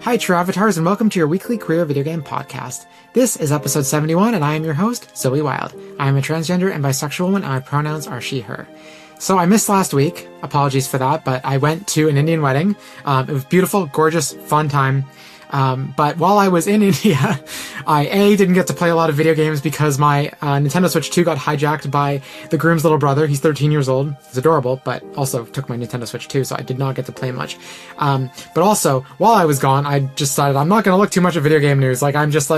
Hi, true avatars, and welcome to your weekly queer video game podcast. This is episode 71, and I am your host, Zoe Wild. I am a transgender and bisexual woman, and my pronouns are she, her. So I missed last week. Apologies for that, but I went to an Indian wedding. It was beautiful, gorgeous, fun time. But while I was in India, I didn't get to play a lot of video games because my Nintendo Switch 2 got hijacked by the groom's little brother. He's 13 years old. He's adorable, but also took my Nintendo Switch 2, so I did not get to play much. But also, while I was gone, I just decided I'm not going to look too much at video game news. I'm just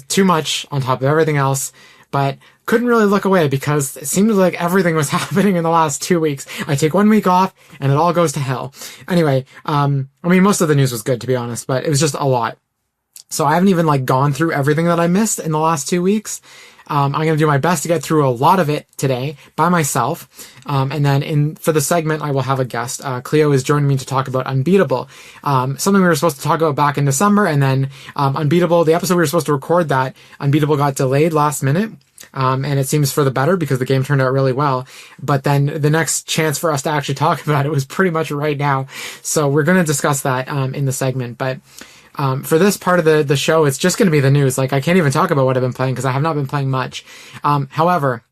too much on top of everything else. But couldn't really look away because it seemed like everything was happening in the last 2 weeks. I take 1 week off and it all goes to hell. Anyway, most of the news was good, to be honest, but it was just a lot. So I haven't even gone through everything that I missed in the last 2 weeks. I'm going to do my best to get through a lot of it today by myself. And then for the segment, I will have a guest. Cleo is joining me to talk about Unbeatable. Something we were supposed to talk about back in December, and then, Unbeatable, the episode we were supposed to record that, Unbeatable got delayed last minute. And it seems for the better because the game turned out really well. But then the next chance for us to actually talk about it was pretty much right now. So we're going to discuss that, in the segment. But, for this part of the show, it's just going to be the news. I can't even talk about what I've been playing because I have not been playing much. However,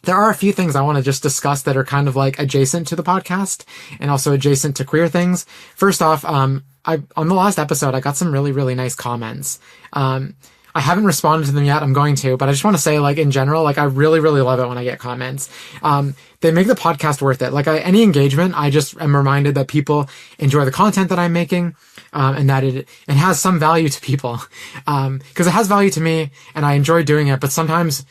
there are a few things I want to just discuss that are kind of adjacent to the podcast and also adjacent to queer things. First off, on the last episode, I got some really, really nice comments. I haven't responded to them yet. I'm going to, but I just want to say, in general, I really, really love it when I get comments. They make the podcast worth it. Any engagement, I just am reminded that people enjoy the content that I'm making, and that it has some value to people. Cause it has value to me and I enjoy doing it, but sometimes,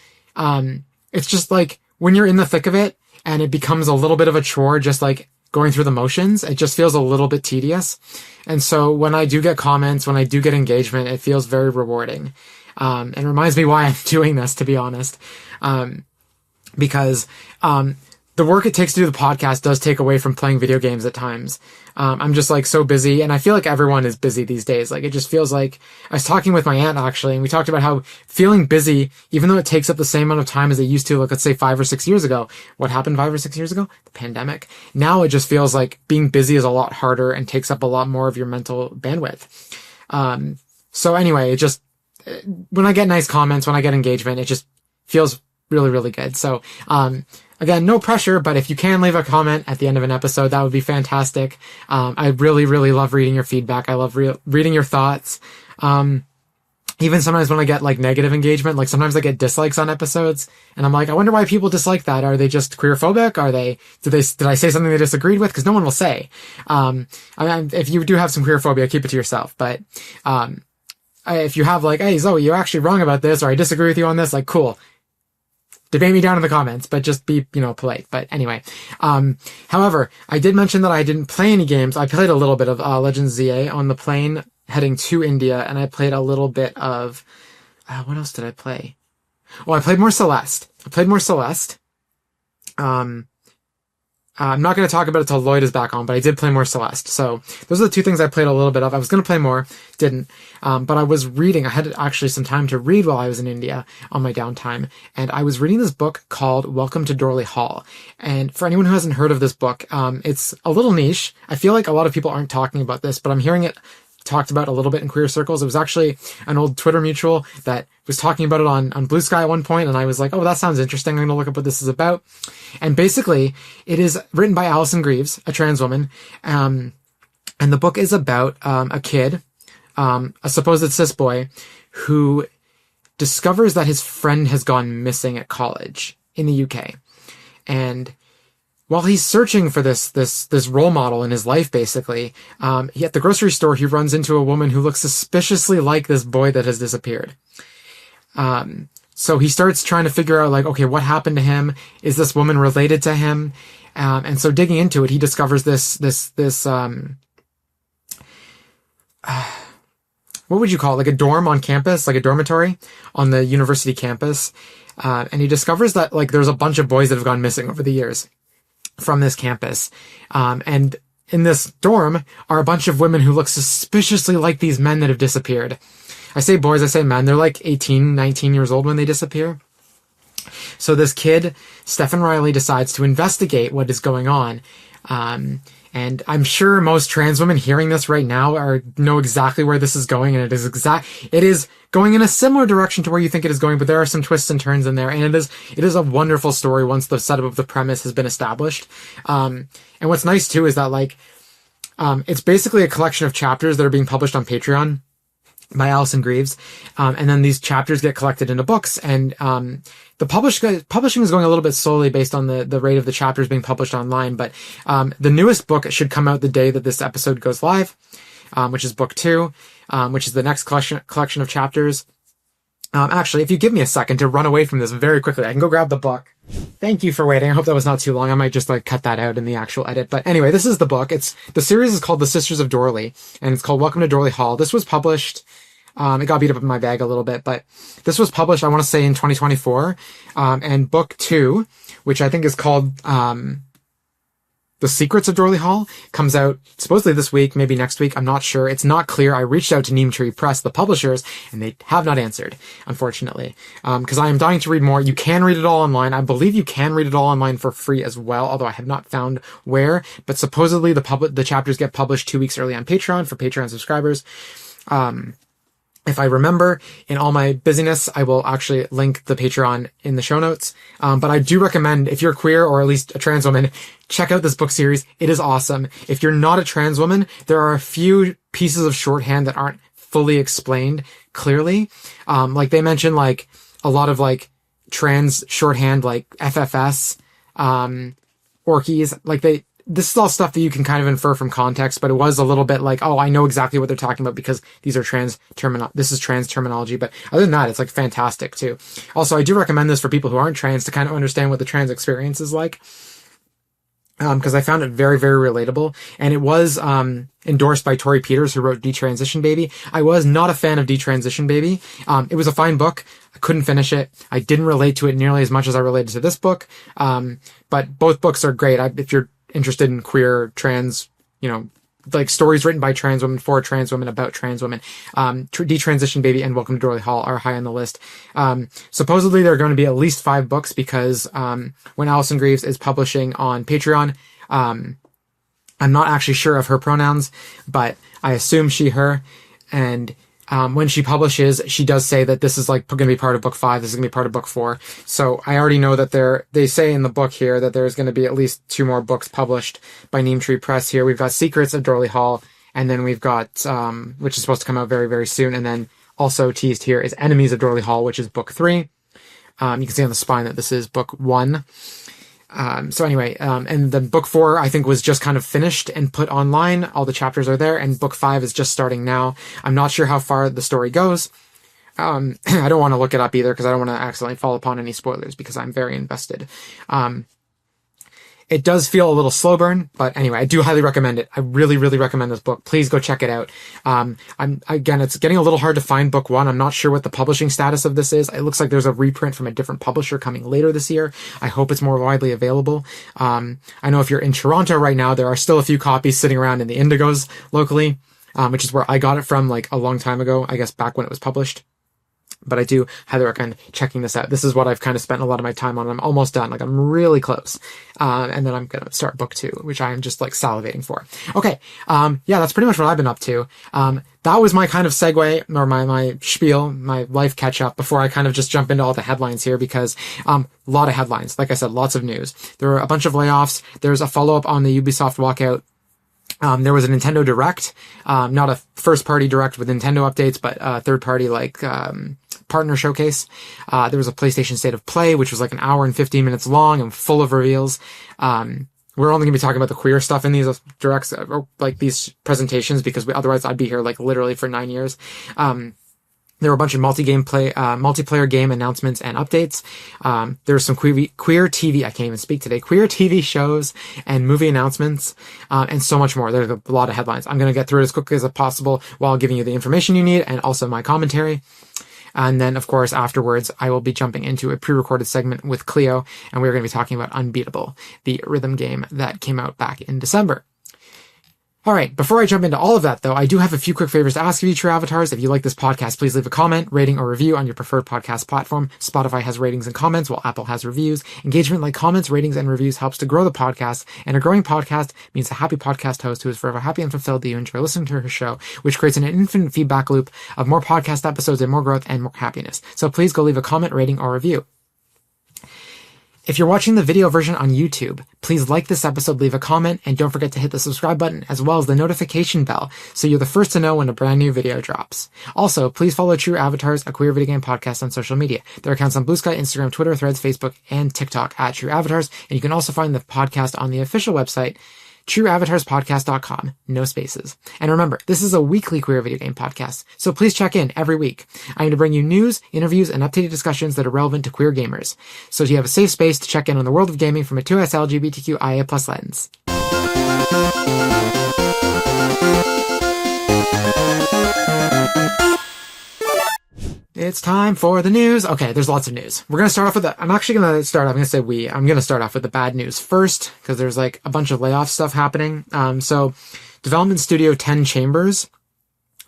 it's just when you're in the thick of it and it becomes a little bit of a chore, just going through the motions, it just feels a little bit tedious. And so when I do get comments, when I do get engagement, it feels very rewarding. And reminds me why I'm doing this, to be honest. Because, the work it takes to do the podcast does take away from playing video games at times. I'm just so busy, and I feel like everyone is busy these days. It just feels I was talking with my aunt actually, and we talked about how feeling busy, even though it takes up the same amount of time as it used to, let's say 5 or 6 years ago. What happened 5 or 6 years ago? The pandemic. Now it just feels like being busy is a lot harder and takes up a lot more of your mental bandwidth. So anyway, when I get nice comments, when I get engagement, it just feels really, really good. So, again, no pressure, but if you can leave a comment at the end of an episode, that would be fantastic. I really, really love reading your feedback. I love reading your thoughts. Even sometimes when I get negative engagement, sometimes I get dislikes on episodes, and I'm I wonder why people dislike that. Are they just queerphobic? Did I say something they disagreed with? Because no one will say. If you do have some queerphobia, keep it to yourself. But, if you have hey, Zoe, you're actually wrong about this, or I disagree with you on this, cool. Debate me down in the comments, but just be, polite. But anyway, however, I did mention that I didn't play any games. I played a little bit of Legends ZA on the plane heading to India, and I played a little bit of, what else did I play? Oh, I played more Celeste. I'm not going to talk about it till Lloyd is back on, but I did play more Celeste. So those are the two things I played a little bit of. I was going to play more, didn't. But I was reading. I had actually some time to read while I was in India on my downtime. And I was reading this book called Welcome to Dorley Hall. And for anyone who hasn't heard of this book, it's a little niche. I feel like a lot of people aren't talking about this, but I'm hearing it talked about a little bit in queer circles. It was actually an old Twitter mutual that was talking about it on Blue Sky at one point, and I was oh, that sounds interesting. I'm going to look up what this is about. And basically, it is written by Alison Greaves, a trans woman, and the book is about a kid, a supposed cis boy, who discovers that his friend has gone missing at college in the UK. And while he's searching for this role model in his life, basically, at the grocery store, he runs into a woman who looks suspiciously like this boy that has disappeared. So he starts trying to figure out, okay, what happened to him? Is this woman related to him? And so digging into it, he discovers this, what would you call it? A dorm on campus, a dormitory on the university campus. And he discovers that, there's a bunch of boys that have gone missing over the years from this campus. And in this dorm are a bunch of women who look suspiciously like these men that have disappeared. I say boys, I say men. They're 18, 19 years old when they disappear. So this kid, Stephen Riley, decides to investigate what is going on. And I'm sure most trans women hearing this right now know exactly where this is going, and it is going in a similar direction to where you think it is going, but there are some twists and turns in there, and it is a wonderful story once the setup of the premise has been established. And what's nice too is that like it's basically a collection of chapters that are being published on Patreon by Alison Greaves. And then these chapters get collected into books, and the publishing is going a little bit slowly based on the rate of the chapters being published online. But the newest book should come out the day that this episode goes live, which is book 2, which is the next collection of chapters. Actually, if you give me a second to run away from this very quickly, I can go grab the book. Thank you for waiting. I hope that was not too long. I might just like cut that out in the actual edit. But anyway, this is the book. The series is called The Sisters of Dorley, and it's called Welcome to Dorley Hall. This was published, it got beat up in my bag a little bit, but this was published, I want to say, in 2024. And book 2, which I think is called The Secrets of Dorley Hall, comes out supposedly this week, maybe next week. I'm not sure. It's not clear. I reached out to Neem Tree Press, the publishers, and they have not answered, unfortunately. Because I am dying to read more. You can read it all online. I believe you can read it all online for free as well, although I have not found where. But supposedly the chapters get published 2 weeks early on Patreon for Patreon subscribers. If I remember, in all my busyness, I will actually link the Patreon in the show notes. But I do recommend, if you're queer or at least a trans woman, check out this book series. It is awesome. If you're not a trans woman, there are a few pieces of shorthand that aren't fully explained clearly. Like they mention like a lot of like trans shorthand, like FFS, orkies, this is all stuff that you can kind of infer from context, but it was a little bit like, oh, I know exactly what they're talking about because these are this is trans terminology. But other than that, it's like fantastic too. Also, I do recommend this for people who aren't trans to kind of understand what the trans experience is like. Because I found it very, very relatable. And it was, endorsed by Tori Peters, who wrote Detransition Baby. I was not a fan of Detransition Baby. It was a fine book. I couldn't finish it. I didn't relate to it nearly as much as I related to this book. But both books are great. If you're interested in queer, trans, like stories written by trans women, for trans women, about trans women, Detransition Baby and Welcome to Dorley Hall are high on the list. Supposedly there are going to be at least 5 books because when Alison Greaves is publishing on Patreon, I'm not actually sure of her pronouns, but I assume she, her, and when she publishes, she does say that this is like going to be part of book 5. This is going to be part of book 4. So I already know that they say in the book here that there's going to be at least 2 more books published by Neem Tree Press here. We've got Secrets of Dorley Hall, and then we've got, which is supposed to come out very, very soon. And then also teased here is Enemies of Dorley Hall, which is book 3. You can see on the spine that this is book 1. So anyway, and then book 4, I think, was just kind of finished and put online. All the chapters are there, and book 5 is just starting now. I'm not sure how far the story goes. I don't want to look it up either because I don't want to accidentally fall upon any spoilers because I'm very invested. It does feel a little slow burn, but anyway, I do highly recommend it. I really, really recommend this book. Please go check it out. Again, it's getting a little hard to find book 1. I'm not sure what the publishing status of this is. It looks like there's a reprint from a different publisher coming later this year. I hope it's more widely available. I know if you're in Toronto right now, there are still a few copies sitting around in the Indigos locally, which is where I got it from like a long time ago, I guess back when it was published. But I do highly recommend checking this out. This is what I've kind of spent a lot of my time on. I'm almost done. Like, I'm really close. And then I'm going to start book 2, which I am just like salivating for. Okay. Yeah, that's pretty much what I've been up to. That was my kind of segue, or my spiel, my life catch up before I kind of just jump into all the headlines here because, a lot of headlines. Like I said, lots of news. There were a bunch of layoffs. There's a follow-up on the Ubisoft walkout. There was a Nintendo Direct, not a first-party Direct with Nintendo updates, but a third-party, like, partner showcase. There was a PlayStation State of Play, which was like an hour and 15 minutes long and full of reveals. We're only going to be talking about the queer stuff in these directs, or like these presentations, because otherwise I'd be here like literally for 9 years. There were a bunch of multiplayer game announcements and updates. There were some queer TV, I can't even speak today, queer TV shows and movie announcements, and so much more. There's a lot of headlines. I'm going to get through it as quickly as possible while giving you the information you need and also my commentary. And then, of course, afterwards, I will be jumping into a pre-recorded segment with Cleo, and we're going to be talking about Unbeatable, the rhythm game that came out back in December. All right, before I jump into all of that, though, I do have a few quick favors to ask of you, true avatars. If you like this podcast, please leave a comment, rating, or review on your preferred podcast platform. Spotify has ratings and comments, while Apple has reviews. Engagement like comments, ratings, and reviews helps to grow the podcast, and a growing podcast means a happy podcast host who is forever happy and fulfilled that you enjoy listening to her show, which creates an infinite feedback loop of more podcast episodes and more growth and more happiness. So please go leave a comment, rating, or review. If you're watching the video version on YouTube, please like this episode, leave a comment, and don't forget to hit the subscribe button as well as the notification bell so you're the first to know when a brand new video drops. Also, please follow True Avatars, a queer video game podcast on social media. Their accounts on Blue Sky, Instagram, Twitter, Threads, Facebook, and TikTok at True Avatars, and you can also find the podcast on the official website, trueavatarspodcast.com, no spaces. And remember, this is a weekly queer video game podcast, so please check in every week. I aim to bring you news, interviews, and updated discussions that are relevant to queer gamers, so you have a safe space to check in on the world of gaming from a 2S LGBTQIA+ lens. It's time for the news. Okay, there's lots of news. We're going to start off with I'm going to start off with the bad news first, because there's like a bunch of layoff stuff happening. So development studio 10 Chambers,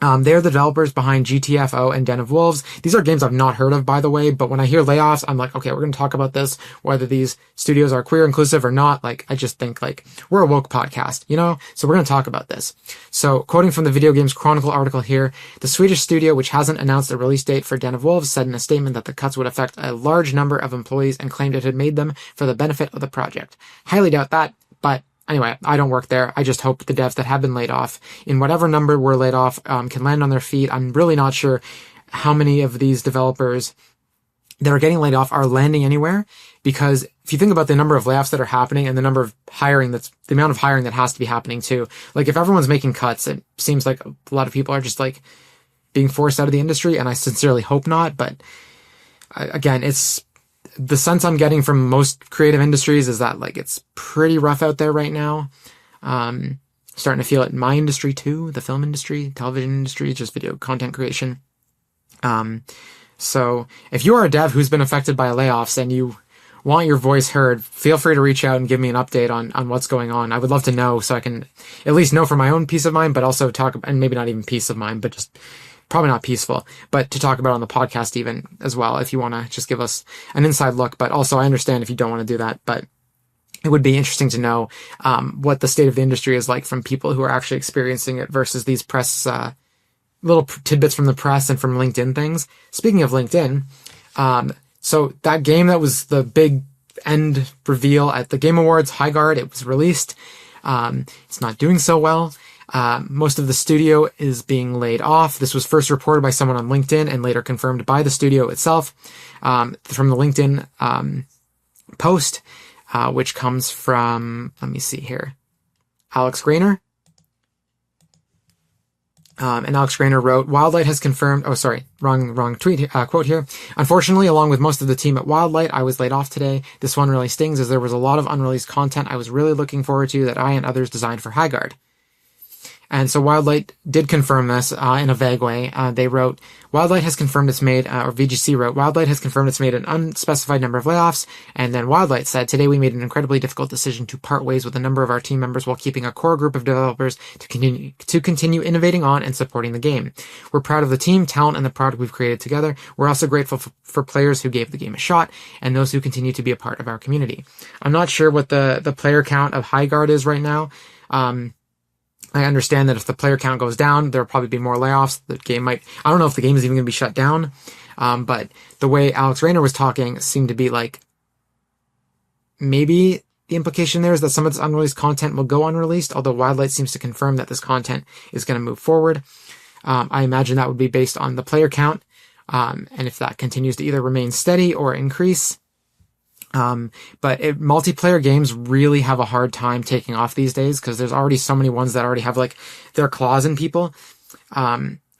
they're the developers behind GTFO and Den of Wolves. These are games I've not heard of, by the way, but when I hear layoffs, I'm like, okay, we're going to talk about this, whether these studios are queer inclusive or not. Like, I just think like we're a woke podcast, you know? So we're going to talk about this. So quoting from the Video Games Chronicle article here, the Swedish studio, which hasn't announced a release date for Den of Wolves, said in a statement that the cuts would affect a large number of employees and claimed it had made them for the benefit of the project. Highly doubt that, but anyway, I don't work there. I just hope the devs that have been laid off, in whatever number were laid off, can land on their feet. I'm really not sure how many of these developers that are getting laid off are landing anywhere, because if you think about the number of layoffs that are happening and the number of hiring the amount of hiring that has to be happening too, like if everyone's making cuts, it seems like a lot of people are just like being forced out of the industry, and I sincerely hope not. But again, it's the sense I'm getting from most creative industries is that like it's pretty rough out there right now. Starting to feel it in my industry too, the film industry, television industry, just video content creation. So if you are a dev who's been affected by layoffs and you want your voice heard, feel free to reach out and give me an update on what's going on. I would love to know so I can at least know for my own peace of mind, but also talk, and maybe not even peace of mind, but just probably not peaceful, but to talk about on the podcast even as well, if you want to just give us an inside look. But also I understand if you don't want to do that, but it would be interesting to know what the state of the industry is like from people who are actually experiencing it versus these press, little tidbits from the press and from LinkedIn things. Speaking of LinkedIn, so that game that was the big end reveal at the Game Awards, High Guard, it was released. It's not doing so well. Most of the studio is being laid off. This was first reported by someone on LinkedIn and later confirmed by the studio itself. From the LinkedIn post, which comes from, let me see here, Alex Grainer. And Alex Grainer wrote, Wildlight has confirmed, wrong tweet, quote here. Unfortunately, along with most of the team at Wildlight, I was laid off today. This one really stings as there was a lot of unreleased content I was really looking forward to that I and others designed for High Guard. And so Wildlight did confirm this in a vague way. They wrote, Wildlight has confirmed it's made, or VGC wrote, Wildlight has confirmed it's made an unspecified number of layoffs. And then Wildlight said, today we made an incredibly difficult decision to part ways with a number of our team members while keeping a core group of developers to continue innovating on and supporting the game. We're proud of the team, talent, and the product we've created together. We're also grateful for players who gave the game a shot and those who continue to be a part of our community. I'm not sure what the player count of High Guard is right now. I understand that if the player count goes down, there'll probably be more layoffs. The game I don't know if the game is even going to be shut down. But the way Alex Rayner was talking seemed to be like, maybe the implication there is that some of this unreleased content will go unreleased, although Wildlight seems to confirm that this content is going to move forward. I imagine that would be based on the player count. And if that continues to either remain steady or increase. But multiplayer games really have a hard time taking off these days because there's already so many ones that already have like their claws in people.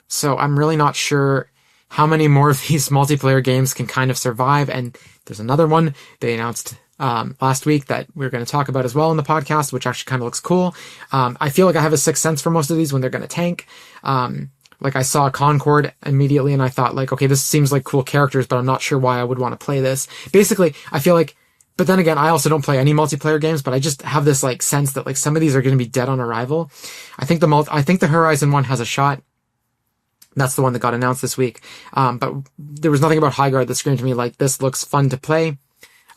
So I'm really not sure how many more of these multiplayer games can kind of survive. And there's another one they announced last week that we're going to talk about as well in the podcast, which actually kind of looks cool. I feel like I have a sixth sense for most of these when they're going to tank. Like I saw Concord immediately and I thought like, okay, this seems like cool characters, but I'm not sure why I would want to play this. Basically, I feel like But then again, I also don't play any multiplayer games, but I just have this like sense that like some of these are going to be dead on arrival. I think the Horizon one has a shot. That's the one that got announced this week. But there was nothing about Highguard that screamed to me like, this looks fun to play.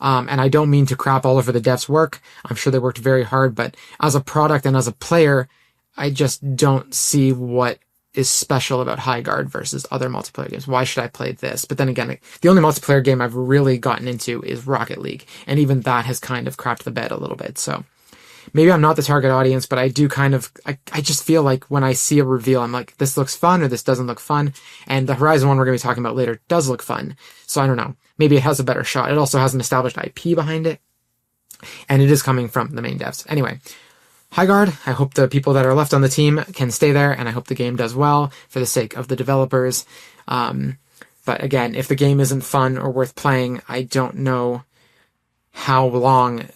And I don't mean to crap all over the devs' work. I'm sure they worked very hard, but as a product and as a player, I just don't see what is special about Highguard versus other multiplayer games. Why should I play this? But then again, the only multiplayer game I've really gotten into is Rocket League. And even that has kind of crapped the bed a little bit. So maybe I'm not the target audience, but I do kind of, I just feel like when I see a reveal, I'm like, this looks fun or this doesn't look fun. And the Horizon one we're going to be talking about later does look fun. So I don't know. Maybe it has a better shot. It also has an established IP behind it. And it is coming from the main devs. Anyway, Highguard, I hope the people that are left on the team can stay there, and I hope the game does well for the sake of the developers. But again, if the game isn't fun or worth playing, I don't know how long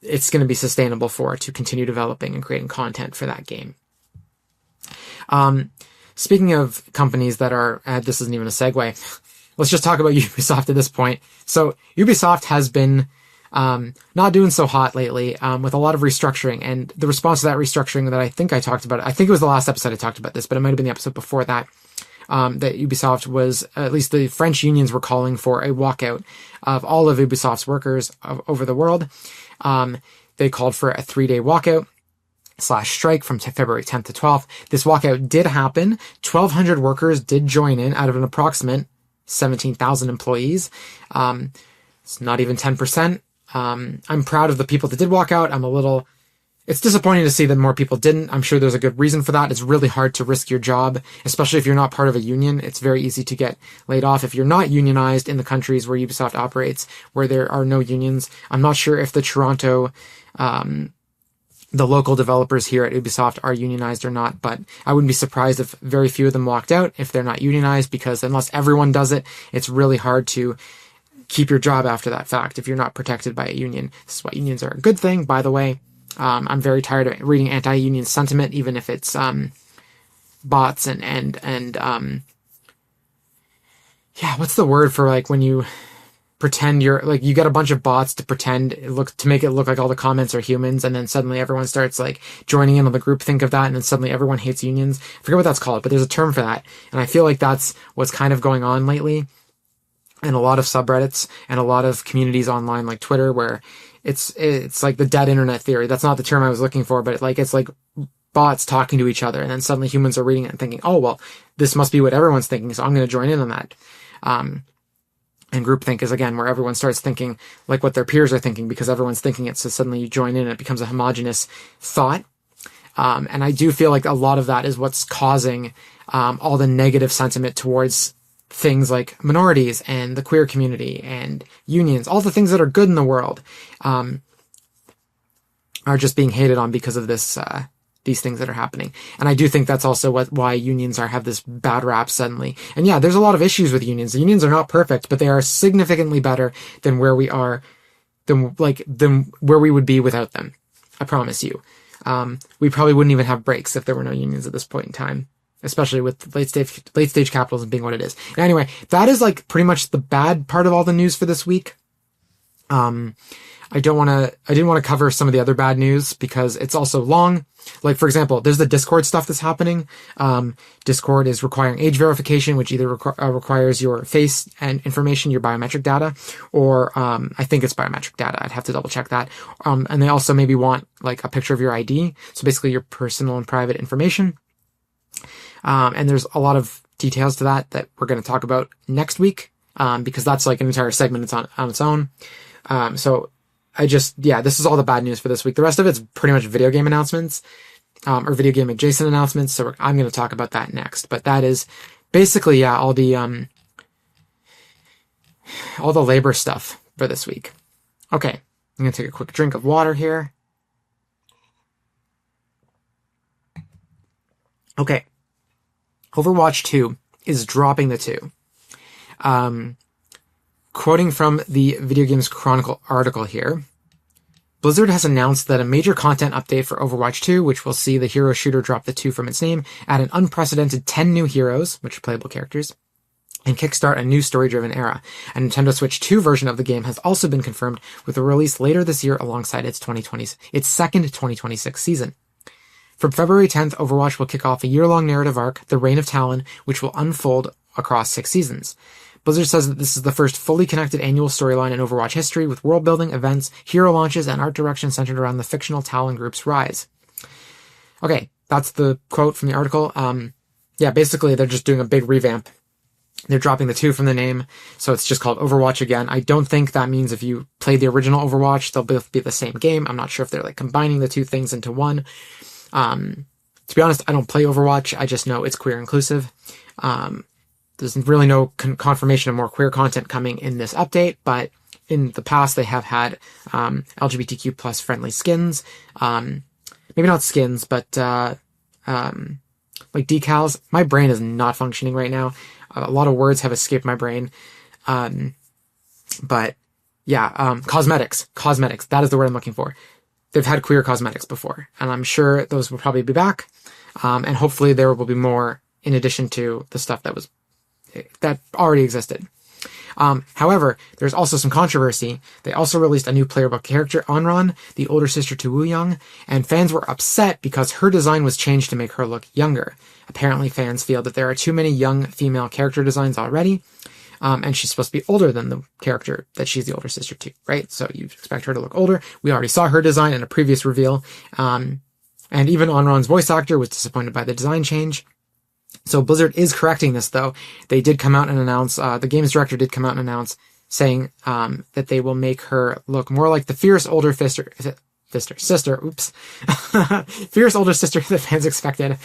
it's going to be sustainable for to continue developing and creating content for that game. Speaking of companies that are, this isn't even a segue, let's just talk about Ubisoft at this point. So Ubisoft has been not doing so hot lately, with a lot of restructuring, and the response to that restructuring that I think I talked about, I think it was the last episode I talked about this, but it might have been the episode before that, that Ubisoft was, at least the French unions were calling for a walkout of all of Ubisoft's workers over the world. They called for a 3-day walkout / strike from February 10th to 12th. This walkout did happen. 1,200 workers did join in out of an approximate 17,000 employees. It's not even 10%. I'm proud of the people that did walk out. It's disappointing to see that more people didn't. I'm sure there's a good reason for that. It's really hard to risk your job, especially if you're not part of a union. It's very easy to get laid off if you're not unionized in the countries where Ubisoft operates, where there are no unions. I'm not sure if the Toronto, the local developers here at Ubisoft are unionized or not, but I wouldn't be surprised if very few of them walked out if they're not unionized, because unless everyone does it, it's really hard to keep your job after that fact if you're not protected by a union. This is why unions are a good thing, by the way. I'm very tired of reading anti-union sentiment, even if it's bots and what's the word for like when you pretend you're like, you get a bunch of bots to pretend to make it look like all the comments are humans, and then suddenly everyone starts like joining in on the group think of that, and then suddenly everyone hates unions. I forget what that's called, but there's a term for that, and I feel like that's what's kind of going on lately. And a lot of subreddits and a lot of communities online like Twitter, where it's like the dead internet theory. That's not the term I was looking for, but it's like bots talking to each other, and then suddenly humans are reading it and thinking, oh, well, this must be what everyone's thinking, so I'm going to join in on that. And groupthink is, again, where everyone starts thinking like what their peers are thinking because everyone's thinking it, so suddenly you join in and it becomes a homogenous thought. And I do feel like a lot of that is what's causing all the negative sentiment towards things like minorities and the queer community and unions, all the things that are good in the world, are just being hated on because of these things that are happening. And I do think that's also why unions have this bad rap suddenly. And yeah, there's a lot of issues with unions. The unions are not perfect, but they are significantly better than where we are, than where we would be without them. I promise you. We probably wouldn't even have breaks if there were no unions at this point in time, especially with late stage capitalism being what it is. And anyway, that is like pretty much the bad part of all the news for this week. I didn't want to cover some of the other bad news because it's also long. Like, for example, there's the Discord stuff that's happening. Discord is requiring age verification, which either requires your face and information, your biometric data, or I think it's biometric data. I'd have to double check that. And they also maybe want like a picture of your ID. So basically your personal and private information. And there's a lot of details to that we're going to talk about next week, because that's like an entire segment. It's on its own. So this is all the bad news for this week. The rest of it's pretty much video game announcements, or video game adjacent announcements. So I'm going to talk about that next, but that is basically, all the labor stuff for this week. Okay. I'm going to take a quick drink of water here. Okay. Overwatch 2 is dropping the 2. Quoting from the Video Games Chronicle article here, Blizzard has announced that a major content update for Overwatch 2, which will see the hero shooter drop the 2 from its name, add an unprecedented 10 new heroes, which are playable characters, and kickstart a new story-driven era. A Nintendo Switch 2 version of the game has also been confirmed, with a release later this year alongside its second 2026 season. From February 10th, Overwatch will kick off a year-long narrative arc, The Reign of Talon, which will unfold across 6 seasons. Blizzard says that this is the first fully connected annual storyline in Overwatch history, with world-building, events, hero launches, and art direction centered around the fictional Talon group's rise. Okay, that's the quote from the article. Yeah, basically they're just doing a big revamp. They're dropping the 2 from the name, so it's just called Overwatch again. I don't think that means if you play the original Overwatch, they'll both be the same game. I'm not sure if they're like combining the 2 things into one. To be honest, I don't play Overwatch. I just know it's queer inclusive. There's really no confirmation of more queer content coming in this update, but in the past they have had LGBTQ plus friendly skins. Maybe not skins, but like decals. My brain is not functioning right now. A lot of words have escaped my brain. But yeah, cosmetics. Cosmetics. That is the word I'm looking for. They've had queer cosmetics before, and I'm sure those will probably be back. And hopefully there will be more in addition to the stuff that already existed. However, there's also some controversy. They also released a new playable character, Onran, the older sister to Wu Young, and fans were upset because her design was changed to make her look younger. Apparently, fans feel that there are too many young female character designs already, and she's supposed to be older than the character that she's the older sister to, right? So you expect her to look older. We already saw her design in a previous reveal, and even Onran's voice actor was disappointed by the design change. So Blizzard is correcting this, though. They did come out and announce, the games director did come out and announce, saying that they will make her look more like the fierce older sister, oops. Fierce older sister that fans expected.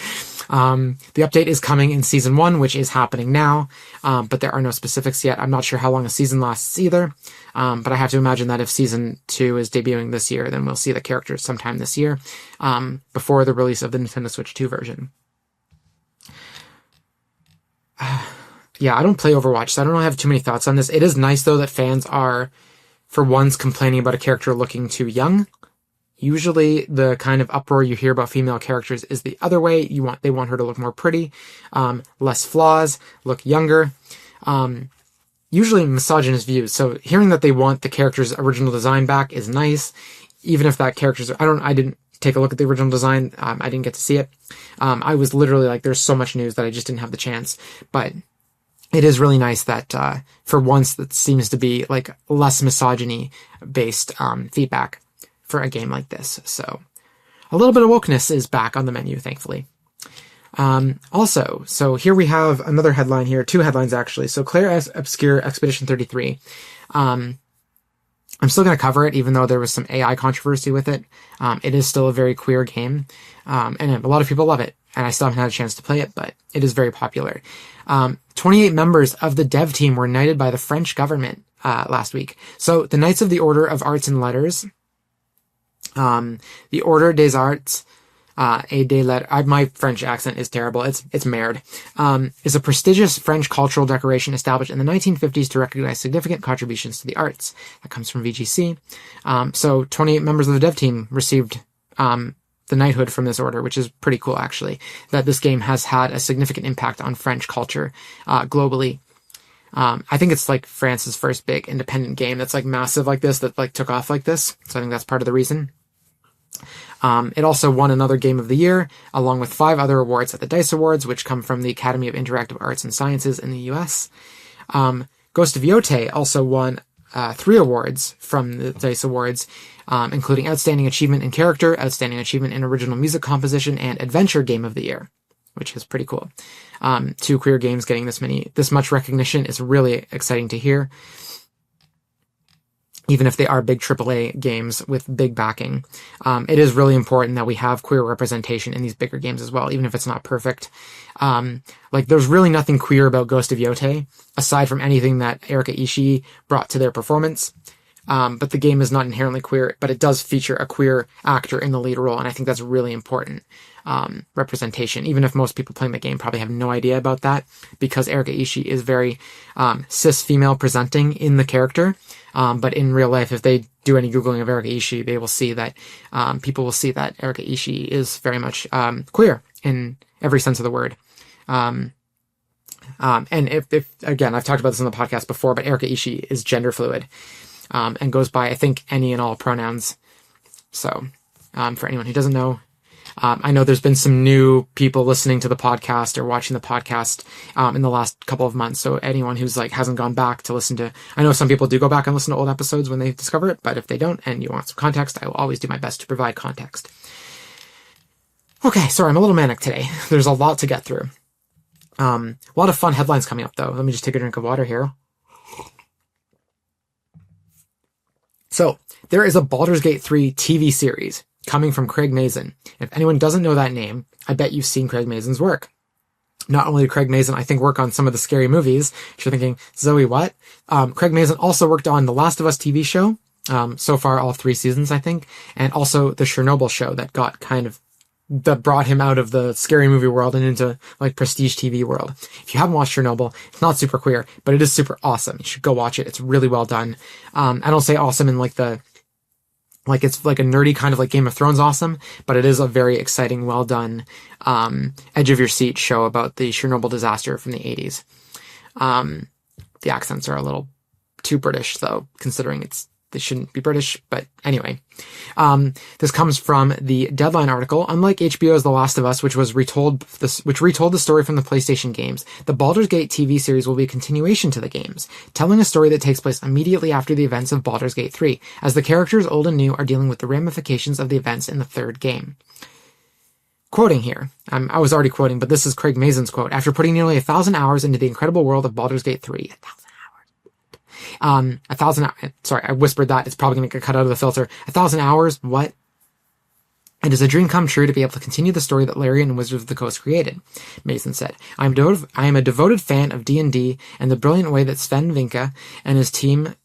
The update is coming in Season 1, which is happening now, but there are no specifics yet. I'm not sure how long a season lasts either, but I have to imagine that if Season 2 is debuting this year, then we'll see the characters sometime this year, before the release of the Nintendo Switch 2 version. Yeah, I don't play Overwatch, so I don't really have too many thoughts on this. It is nice, though, that fans are, for once, complaining about a character looking too young. Usually, the kind of uproar you hear about female characters is the other way. They want her to look more pretty, less flaws, look younger. Usually misogynist views. So hearing that they want the character's original design back is nice, even if that character's... I didn't take a look at the original design. I didn't get to see it. I was literally like, there's so much news that I just didn't have the chance. But it is really nice that, for once, that seems to be like less misogyny-based feedback for a game like this. So a little bit of wokeness is back on the menu, thankfully. Also, so here we have another headline here, 2 headlines actually. So Claire Obscure Expedition 33. I'm still going to cover it, even though there was some AI controversy with it. It is still a very queer game, and a lot of people love it, and I still haven't had a chance to play it, but it is very popular. 28 members of the dev team were knighted by the French government last week. So the Knights of the Order of Arts and Letters, the Order des Arts, et des Lettres, my French accent is terrible, it's merde, is a prestigious French cultural decoration established in the 1950s to recognize significant contributions to the arts. That comes from VGC. So 28 members of the dev team received the knighthood from this order, which is pretty cool, actually, that this game has had a significant impact on French culture globally. I think it's like France's first big independent game that's like massive like this, that like took off like this. So I think that's part of the reason. It also won another Game of the Year, along with 5 other awards at the DICE Awards, which come from the Academy of Interactive Arts and Sciences in the US. Ghost of Yotei also won 3 awards from the DICE Awards, including Outstanding Achievement in Character, Outstanding Achievement in Original Music Composition, and Adventure Game of the Year, which is pretty cool. 2 queer games getting this much recognition is really exciting to hear, even if they are big AAA games with big backing. It is really important that we have queer representation in these bigger games as well, even if it's not perfect. Like, there's really nothing queer about Ghost of Yotei, aside from anything that Erika Ishii brought to their performance. But the game is not inherently queer, but it does feature a queer actor in the lead role, and I think that's really important representation, even if most people playing the game probably have no idea about that, because Erika Ishii is very cis female presenting in the character. But in real life, if they do any Googling of Erika Ishii, they will see that people will see that Erika Ishii is very much queer in every sense of the word. And if again, I've talked about this on the podcast before, but Erika Ishii is gender fluid, and goes by, I think, any and all pronouns. So, for anyone who doesn't know, I know there's been some new people listening to the podcast or watching the podcast in the last couple of months. So anyone who's like hasn't gone back to listen to, I know some people do go back and listen to old episodes when they discover it, but if they don't and you want some context, I will always do my best to provide context. Okay, sorry, I'm a little manic today. There's a lot to get through. A lot of fun headlines coming up though. Let me just take a drink of water here. So there is a Baldur's Gate 3 TV series coming from Craig Mazin. If anyone doesn't know that name, I bet you've seen Craig Mazin's work. Not only did Craig Mazin, I think, work on some of the scary movies. You're thinking, Zoe, what? Craig Mazin also worked on the Last of Us TV show. So far, all 3 seasons, I think. And also the Chernobyl show that brought him out of the scary movie world and into like prestige TV world. If you haven't watched Chernobyl, it's not super queer, but it is super awesome. You should go watch it. It's really well done. I don't say awesome in it's like a nerdy kind of like Game of Thrones awesome, but it is a very exciting, well done, edge of your seat show about the Chernobyl disaster from the 80s. The accents are a little too British though, considering they shouldn't be British, but anyway. This comes from the Deadline article. Unlike HBO's The Last of Us, which retold the story from the PlayStation games, the Baldur's Gate TV series will be a continuation to the games, telling a story that takes place immediately after the events of Baldur's Gate 3, as the characters old and new are dealing with the ramifications of the events in the 3rd game. Quoting here, I was already quoting, but this is Craig Mazin's quote. After putting nearly 1,000 hours into the incredible world of Baldur's Gate 3, 1,000 hours. Sorry, I whispered that. It's probably going to get cut out of the filter. 1,000 hours? What? It is a dream come true to be able to continue the story that Larian and Wizards of the Coast created, Mason said. I am a devoted fan of D&D and the brilliant way that Sven Vinke and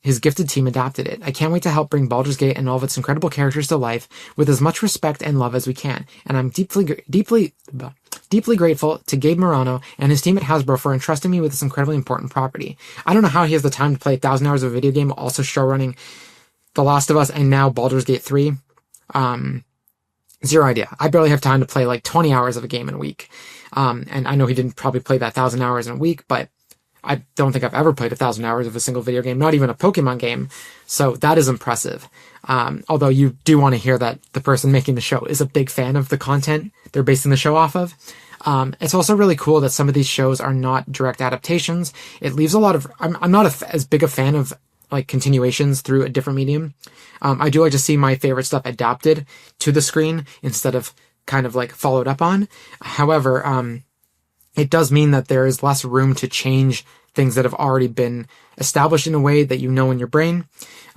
his gifted team adapted it. I can't wait to help bring Baldur's Gate and all of its incredible characters to life with as much respect and love as we can. And I'm deeply grateful to Gabe Morano and his team at Hasbro for entrusting me with this incredibly important property. I don't know how he has the time to play 1,000 hours of a video game while also showrunning The Last of Us and now Baldur's Gate 3. Zero idea. I barely have time to play like 20 hours of a game in a week. And I know he didn't probably play that 1,000 hours in a week, but I don't think I've ever played 1,000 hours of a single video game, not even a Pokemon game. So that is impressive. Although you do want to hear that the person making the show is a big fan of the content they're basing the show off of. It's also really cool that some of these shows are not direct adaptations. It leaves a lot of, I'm not as big a fan of like continuations through a different medium. I do like to see my favorite stuff adapted to the screen instead of kind of like followed up on. However, it does mean that there is less room to change things that have already been established in a way that you know in your brain.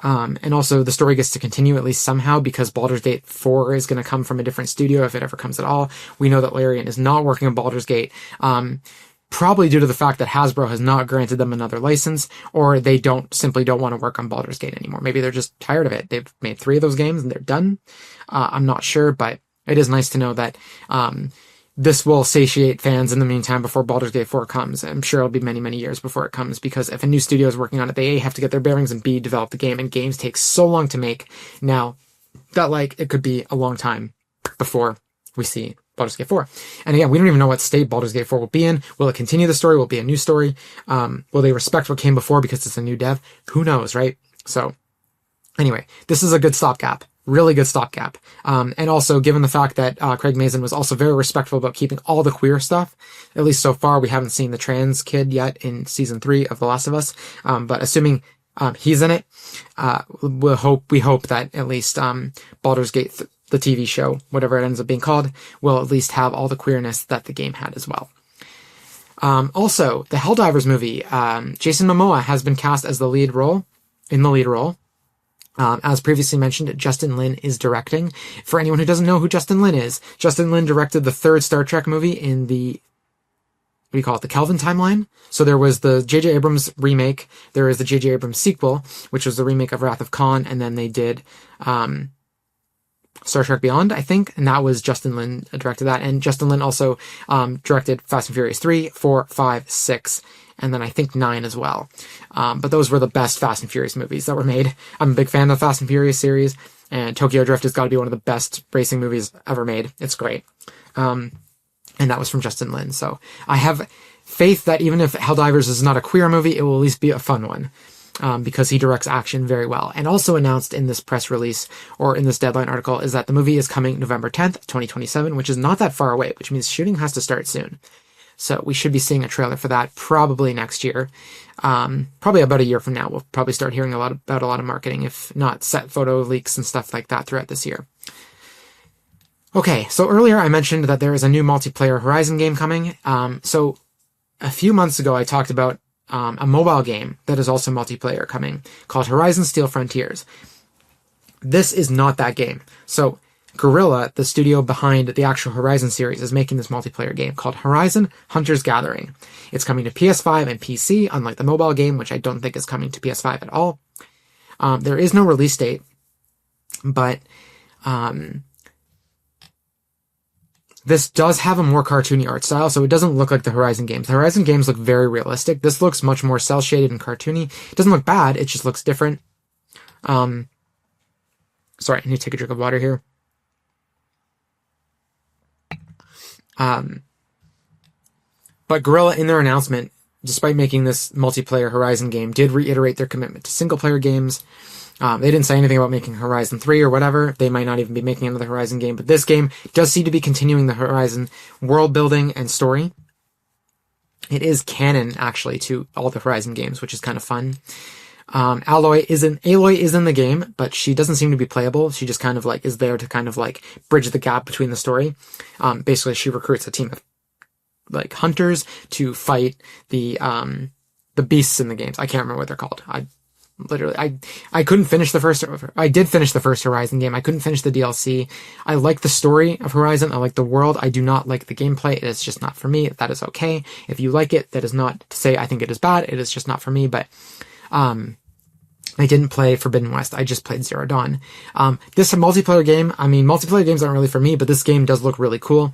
And also the story gets to continue at least somehow because Baldur's Gate 4 is going to come from a different studio if it ever comes at all. We know that Larian is not working on Baldur's Gate. Probably due to the fact that Hasbro has not granted them another license, or they simply don't want to work on Baldur's Gate anymore. Maybe they're just tired of it. They've made 3 of those games and they're done. I'm not sure, but it is nice to know that this will satiate fans in the meantime before Baldur's Gate 4 comes. I'm sure it'll be many, many years before it comes, because if a new studio is working on it, they A, have to get their bearings, and B, develop the game, and games take so long to make now that like it could be a long time before we see Baldur's Gate 4. And again, we don't even know what state Baldur's Gate 4 will be in. Will it continue the story? Will it be a new story? Will they respect what came before because it's a new dev? Who knows, right? So anyway, this is a good stopgap. Really good stopgap. And also, given the fact that Craig Mazin was also very respectful about keeping all the queer stuff, at least so far, we haven't seen the trans kid yet in season 3 of The Last of Us. But assuming he's in it, we hope that at least Baldur's Gate the TV show, whatever it ends up being called, will at least have all the queerness that the game had as well. Also, the Helldivers movie, Jason Momoa has been cast as the lead role. As previously mentioned, Justin Lin is directing. For anyone who doesn't know who Justin Lin is, Justin Lin directed the 3rd Star Trek movie in the, the Kelvin timeline. So there was the J.J. Abrams remake, there is the J.J. Abrams sequel, which was the remake of Wrath of Khan, and then they did Star Trek Beyond, I think, and that was Justin Lin directed that. And Justin Lin also directed Fast and Furious 3, 4, 5, 6, and then I think 9 as well. But those were the best Fast and Furious movies that were made. I'm a big fan of the Fast and Furious series, and Tokyo Drift has got to be one of the best racing movies ever made. It's great. And that was from Justin Lin. So I have faith that even if Helldivers is not a queer movie, it will at least be a fun one. Because he directs action very well. And also announced in this press release, or in this Deadline article, is that the movie is coming November 10th, 2027, which is not that far away, which means shooting has to start soon. So we should be seeing a trailer for that probably next year. Probably about a year from now. We'll probably start hearing about a lot of marketing, if not set photo leaks and stuff like that throughout this year. Okay, so earlier I mentioned that there is a new multiplayer Horizon game coming. So a few months ago I talked about a mobile game that is also multiplayer coming called Horizon Steel Frontiers. This is not that game. So Guerrilla, the studio behind the actual Horizon series, is making this multiplayer game called Horizon Hunter's Gathering. It's coming to PS5 and PC, unlike the mobile game, which I don't think is coming to PS5 at all. There is no release date, but this does have a more cartoony art style, so it doesn't look like the Horizon games. The Horizon games look very realistic. This looks much more cel-shaded and cartoony. It doesn't look bad, it just looks different. Sorry, I need to take a drink of water here. But Guerrilla, in their announcement, despite making this multiplayer Horizon game, did reiterate their commitment to single-player games. They didn't say anything about making Horizon 3 or whatever. They might not even be making another Horizon game, but this game does seem to be continuing the Horizon world building and story. It is canon, actually, to all the Horizon games, which is kind of fun. Aloy is in the game, but she doesn't seem to be playable. She just kind of like is there to kind of like bridge the gap between the story. Basically, she recruits a team of like hunters to fight the beasts in the games. I can't remember what they're called. I couldn't finish the first. I did finish the first Horizon game. I couldn't finish the DLC. I like the story of Horizon. I like the world. I do not like the gameplay. It is just not for me. That is okay. If you like it, that is not to say I think it is bad. It is just not for me. But I didn't play Forbidden West. I just played Zero Dawn. This is a multiplayer game. I mean, multiplayer games aren't really for me, but this game does look really cool.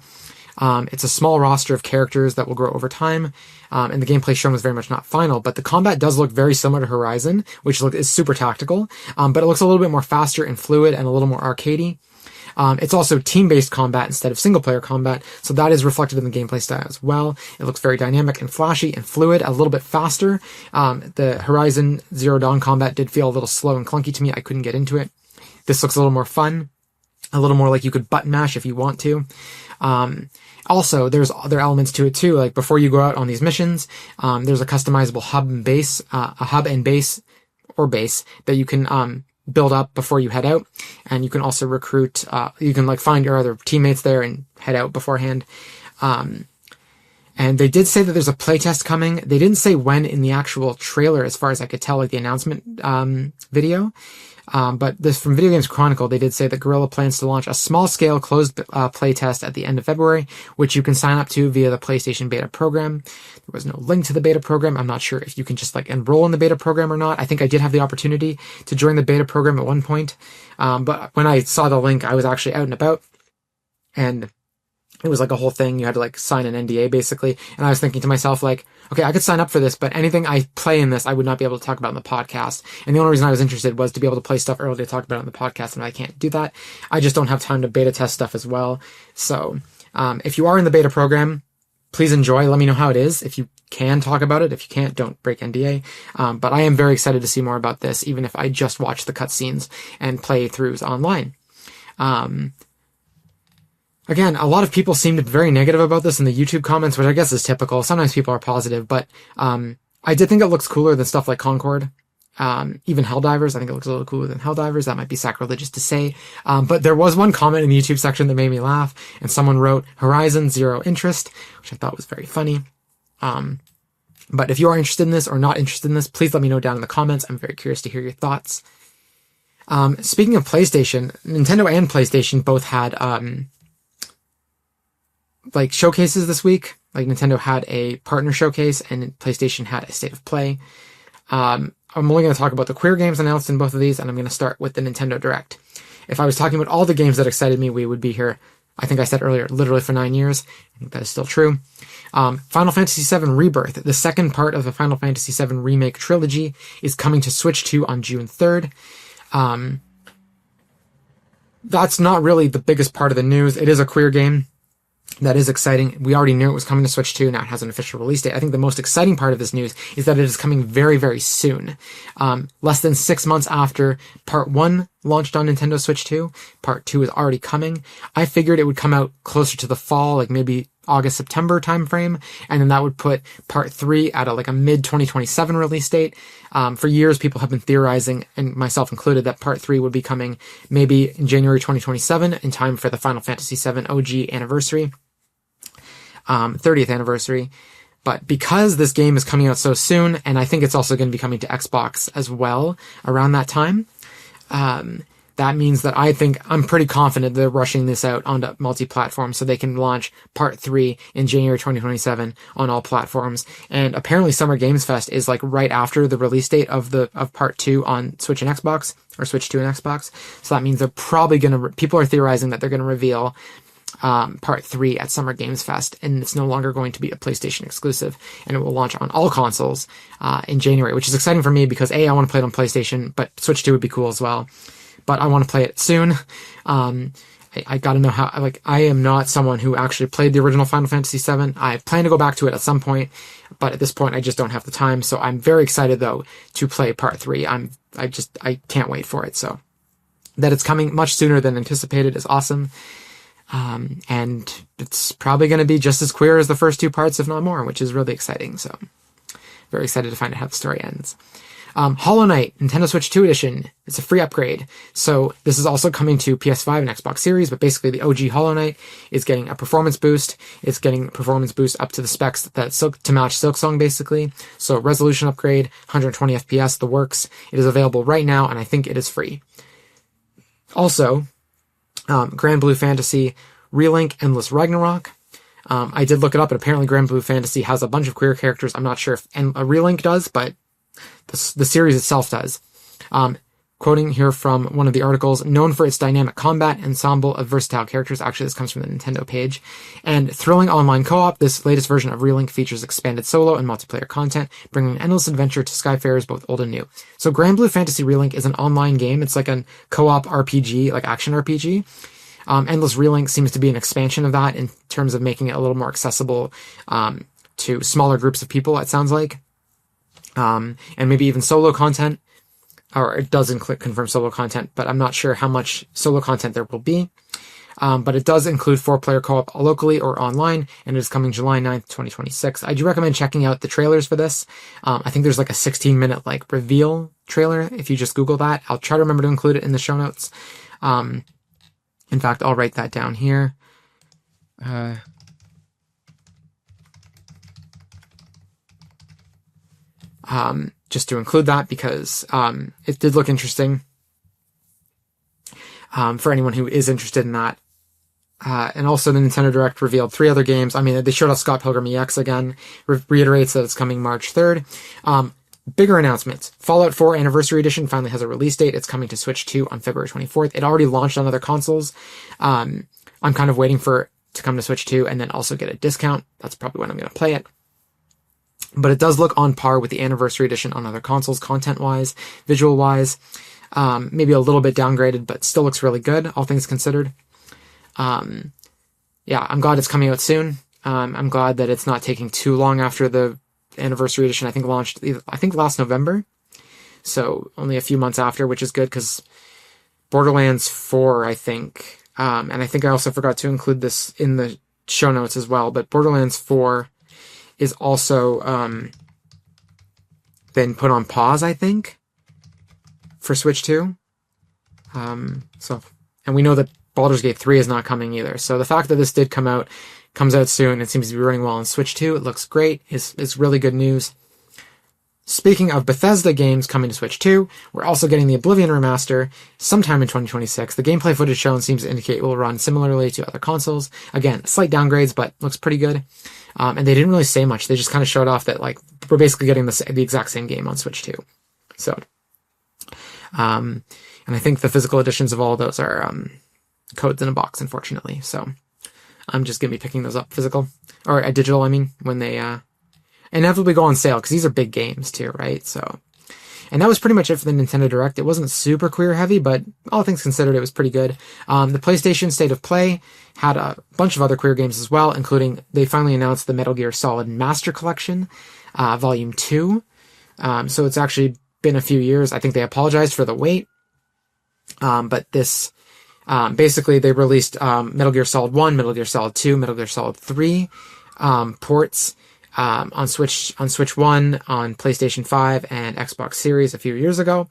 It's a small roster of characters that will grow over time, and the gameplay shown was very much not final, but the combat does look very similar to Horizon, which is super tactical, but it looks a little bit more faster and fluid and a little more arcadey. It's also team-based combat instead of single-player combat, so that is reflected in the gameplay style as well. It looks very dynamic and flashy and fluid, a little bit faster. The Horizon Zero Dawn combat did feel a little slow and clunky to me. I couldn't get into it. This looks a little more fun, a little more like you could button mash if you want to. Also, there's other elements to it too, like before you go out on these missions, there's a customizable hub and base that you can build up before you head out, and you can also recruit, you can like find your other teammates there and head out beforehand. And they did say that there's a playtest coming. They didn't say when in the actual trailer, as far as I could tell, like the announcement video. But this from Video Games Chronicle, they did say that Guerrilla plans to launch a small-scale closed playtest at the end of February, which you can sign up to via the PlayStation beta program. There was no link to the beta program. I'm not sure if you can just like enroll in the beta program or not. I think I did have the opportunity to join the beta program at one point. But when I saw the link, I was actually out and about, and it was like a whole thing. You had to like sign an NDA basically. And I was thinking to myself like, okay, I could sign up for this, but anything I play in this, I would not be able to talk about in the podcast. And the only reason I was interested was to be able to play stuff early to talk about it on the podcast, and I can't do that. I just don't have time to beta test stuff as well. So, if you are in the beta program, please enjoy. Let me know how it is. If you can talk about it. If you can't, don't break NDA. But I am very excited to see more about this, even if I just watch the cutscenes and playthroughs online. Again, a lot of people seemed very negative about this in the YouTube comments, which I guess is typical. Sometimes people are positive, but I did think it looks cooler than stuff like Concord. Even Helldivers, I think it looks a little cooler than Helldivers. That might be sacrilegious to say. But there was one comment in the YouTube section that made me laugh, and someone wrote, Horizon, zero interest, which I thought was very funny. But if you are interested in this or not interested in this, please let me know down in the comments. I'm very curious to hear your thoughts. Speaking of PlayStation, Nintendo and PlayStation both had like showcases this week. Like Nintendo had a partner showcase and PlayStation had a state of play. I'm only going to talk about the queer games announced in both of these, and I'm going to start with the Nintendo Direct. If I was talking about all the games that excited me, we would be here, I think I said earlier, literally for 9 years. I think that is still true. Final Fantasy VII Rebirth, the second part of the Final Fantasy VII Remake trilogy, is coming to Switch 2 on June 3rd. That's not really the biggest part of the news. It is a queer game. That is exciting. We already knew it was coming to Switch 2. Now it has an official release date. I think the most exciting part of this news is that it is coming very, very soon. Less than 6 months after Part 1 launched on Nintendo Switch 2, Part 2 is already coming. I figured it would come out closer to the fall, like maybe August, September timeframe, and then that would put Part 3 at a mid-2027 release date. For years, people have been theorizing, and myself included, that Part 3 would be coming maybe in January 2027 in time for the Final Fantasy VII OG anniversary. 30th anniversary. But because this game is coming out so soon, and I think it's also going to be coming to Xbox as well around that time, that means that I'm pretty confident they're rushing this out onto multi-platform so they can launch Part 3 in January 2027 on all platforms. And apparently Summer Games Fest is right after the release date of Part 2 on Switch and Xbox, or Switch 2 and Xbox. So that means they're probably people are theorizing that they're going to reveal Part 3 at Summer Games Fest, and it's no longer going to be a PlayStation exclusive, and it will launch on all consoles in January, which is exciting for me because I want to play it on PlayStation, but Switch 2 would be cool as well. But I want to play it soon. I gotta know how, I am not someone who actually played the original Final Fantasy VII. I plan to go back to it at some point, but at this point I just don't have the time, so I'm very excited though to play Part 3. I can't wait for it, so that it's coming much sooner than anticipated is awesome. And it's probably going to be just as queer as the first 2 parts, if not more, which is really exciting. So very excited to find out how the story ends. Hollow Knight, Nintendo Switch 2 edition. It's a free upgrade. So this is also coming to PS5 and Xbox Series, but basically the OG Hollow Knight is getting a performance boost. It's getting a performance boost up to the specs to match Silksong, basically. So resolution upgrade, 120 FPS, the works. It is available right now, and I think it is free. Also, Grand Blue Fantasy Relink Endless Ragnarok. I did look it up, and apparently Grand Blue Fantasy has a bunch of queer characters. I'm not sure if a Relink does, but the series itself does. Quoting here from one of the articles, known for its dynamic combat ensemble of versatile characters. Actually, this comes from the Nintendo page. And thrilling online co-op, this latest version of Relink features expanded solo and multiplayer content, bringing endless adventure to Skyfarers both old and new. So Grand Blue Fantasy Relink is an online game. It's like a co-op RPG, like action RPG. Endless Relink seems to be an expansion of that in terms of making it a little more accessible to smaller groups of people, it sounds like. And maybe even solo content. Or it does confirm solo content, but I'm not sure how much solo content there will be. But it does include 4-player co-op locally or online, and it is coming July 9th, 2026. I do recommend checking out the trailers for this. I think there's a 16-minute reveal trailer if you just Google that. I'll try to remember to include it in the show notes. In fact, I'll write that down here. Just to include that because it did look interesting for anyone who is interested in that. And also the Nintendo Direct revealed 3 other games. I mean, they showed us Scott Pilgrim EX again, reiterates that it's coming March 3rd. Bigger announcements. Fallout 4 Anniversary Edition finally has a release date. It's coming to Switch 2 on February 24th. It already launched on other consoles. I'm kind of waiting for it to come to Switch 2 and then also get a discount. That's probably when I'm going to play it. But it does look on par with the Anniversary Edition on other consoles, content-wise, visual-wise. Maybe a little bit downgraded, but still looks really good, all things considered. Yeah, I'm glad it's coming out soon. I'm glad that it's not taking too long after the Anniversary Edition, I think, launched, last November. So only a few months after, which is good, because Borderlands 4, I think, and I think I also forgot to include this in the show notes as well, but Borderlands 4 is also been put on pause, I think, for Switch 2. And we know that Baldur's Gate 3 is not coming either. So the fact that this comes out soon, it seems to be running well on Switch 2. It looks great. It's really good news. Speaking of Bethesda games coming to Switch 2, we're also getting the Oblivion remaster sometime in 2026. The gameplay footage shown seems to indicate it will run similarly to other consoles. Again, slight downgrades, but looks pretty good. And they didn't really say much. They just kind of showed off that we're basically getting the exact same game on Switch 2. So, and I think the physical editions of all of those are codes in a box, unfortunately. So I'm just going to be picking those up physical, or digital, when they inevitably go on sale, because these are big games too, right? So, And that was pretty much it for the Nintendo Direct. It wasn't super queer heavy, but all things considered, it was pretty good. The PlayStation State of Play had a bunch of other queer games as well, including they finally announced the Metal Gear Solid Master Collection, Volume 2. So it's actually been a few years. I think they apologized for the wait. But this, basically they released, Metal Gear Solid 1, Metal Gear Solid 2, Metal Gear Solid 3, ports, on Switch 1, on PlayStation 5 and Xbox Series a few years ago.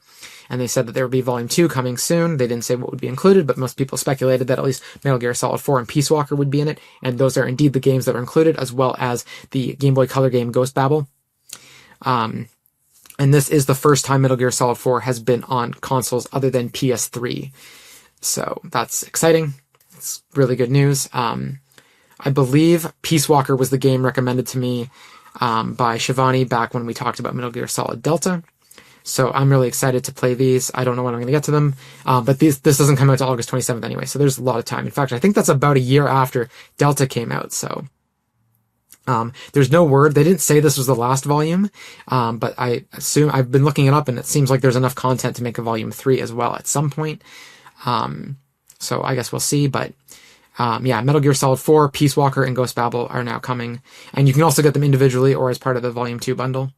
And they said that there would be Volume 2 coming soon. They didn't say what would be included, but most people speculated that at least Metal Gear Solid 4 and Peace Walker would be in it. And those are indeed the games that are included, as well as the Game Boy Color game Ghost Babel. And this is the first time Metal Gear Solid 4 has been on consoles other than PS3. So that's exciting. It's really good news. I believe Peace Walker was the game recommended to me by Shivani back when we talked about Metal Gear Solid Delta. So I'm really excited to play these. I don't know when I'm going to get to them, but this doesn't come out to August 27th anyway, so there's a lot of time. In fact, I think that's about a year after Delta came out, so... there's no word. They didn't say this was the last volume, but I assume I've been looking it up and it seems like there's enough content to make a volume 3 as well at some point. So I guess we'll see, but, yeah, Metal Gear Solid 4, Peace Walker, and Ghost Babel are now coming, and you can also get them individually or as part of the volume 2 bundle.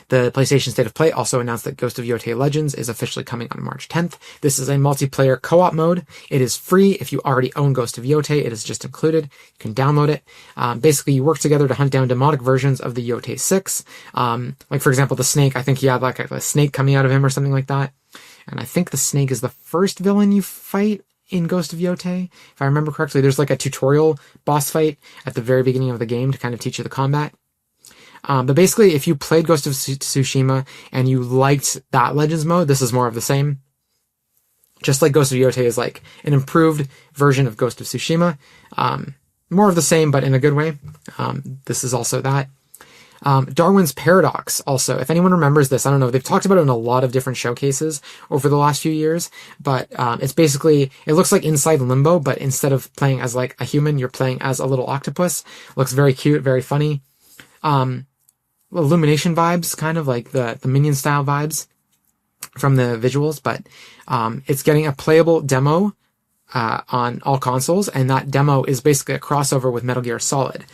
The PlayStation State of Play also announced that Ghost of Yotei Legends is officially coming on March 10th. This is a multiplayer co-op mode. It is free if you already own Ghost of Yotei. It is just included. You can download it. Basically, you work together to hunt down demonic versions of the Yotei 6. Like, for example, the snake. I think he had like a snake coming out of him or something like that. And I think the snake is the first villain you fight in Ghost of Yotei. If I remember correctly, there's like a tutorial boss fight at the very beginning of the game to kind of teach you the combat. But basically, if you played Ghost of Tsushima and you liked that Legends mode, this is more of the same. Just like Ghost of Yotei is like an improved version of Ghost of Tsushima. More of the same, but in a good way. This is also that. Darwin's Paradox also. If anyone remembers this, I don't know, they've talked about it in a lot of different showcases over the last few years, but it's basically, it looks like Inside Limbo, but instead of playing as like a human, you're playing as a little octopus. Looks very cute, very funny. Illumination vibes, kind of like the Minion style vibes from the visuals, but it's getting a playable demo on all consoles, and that demo is basically a crossover with Metal Gear Solid.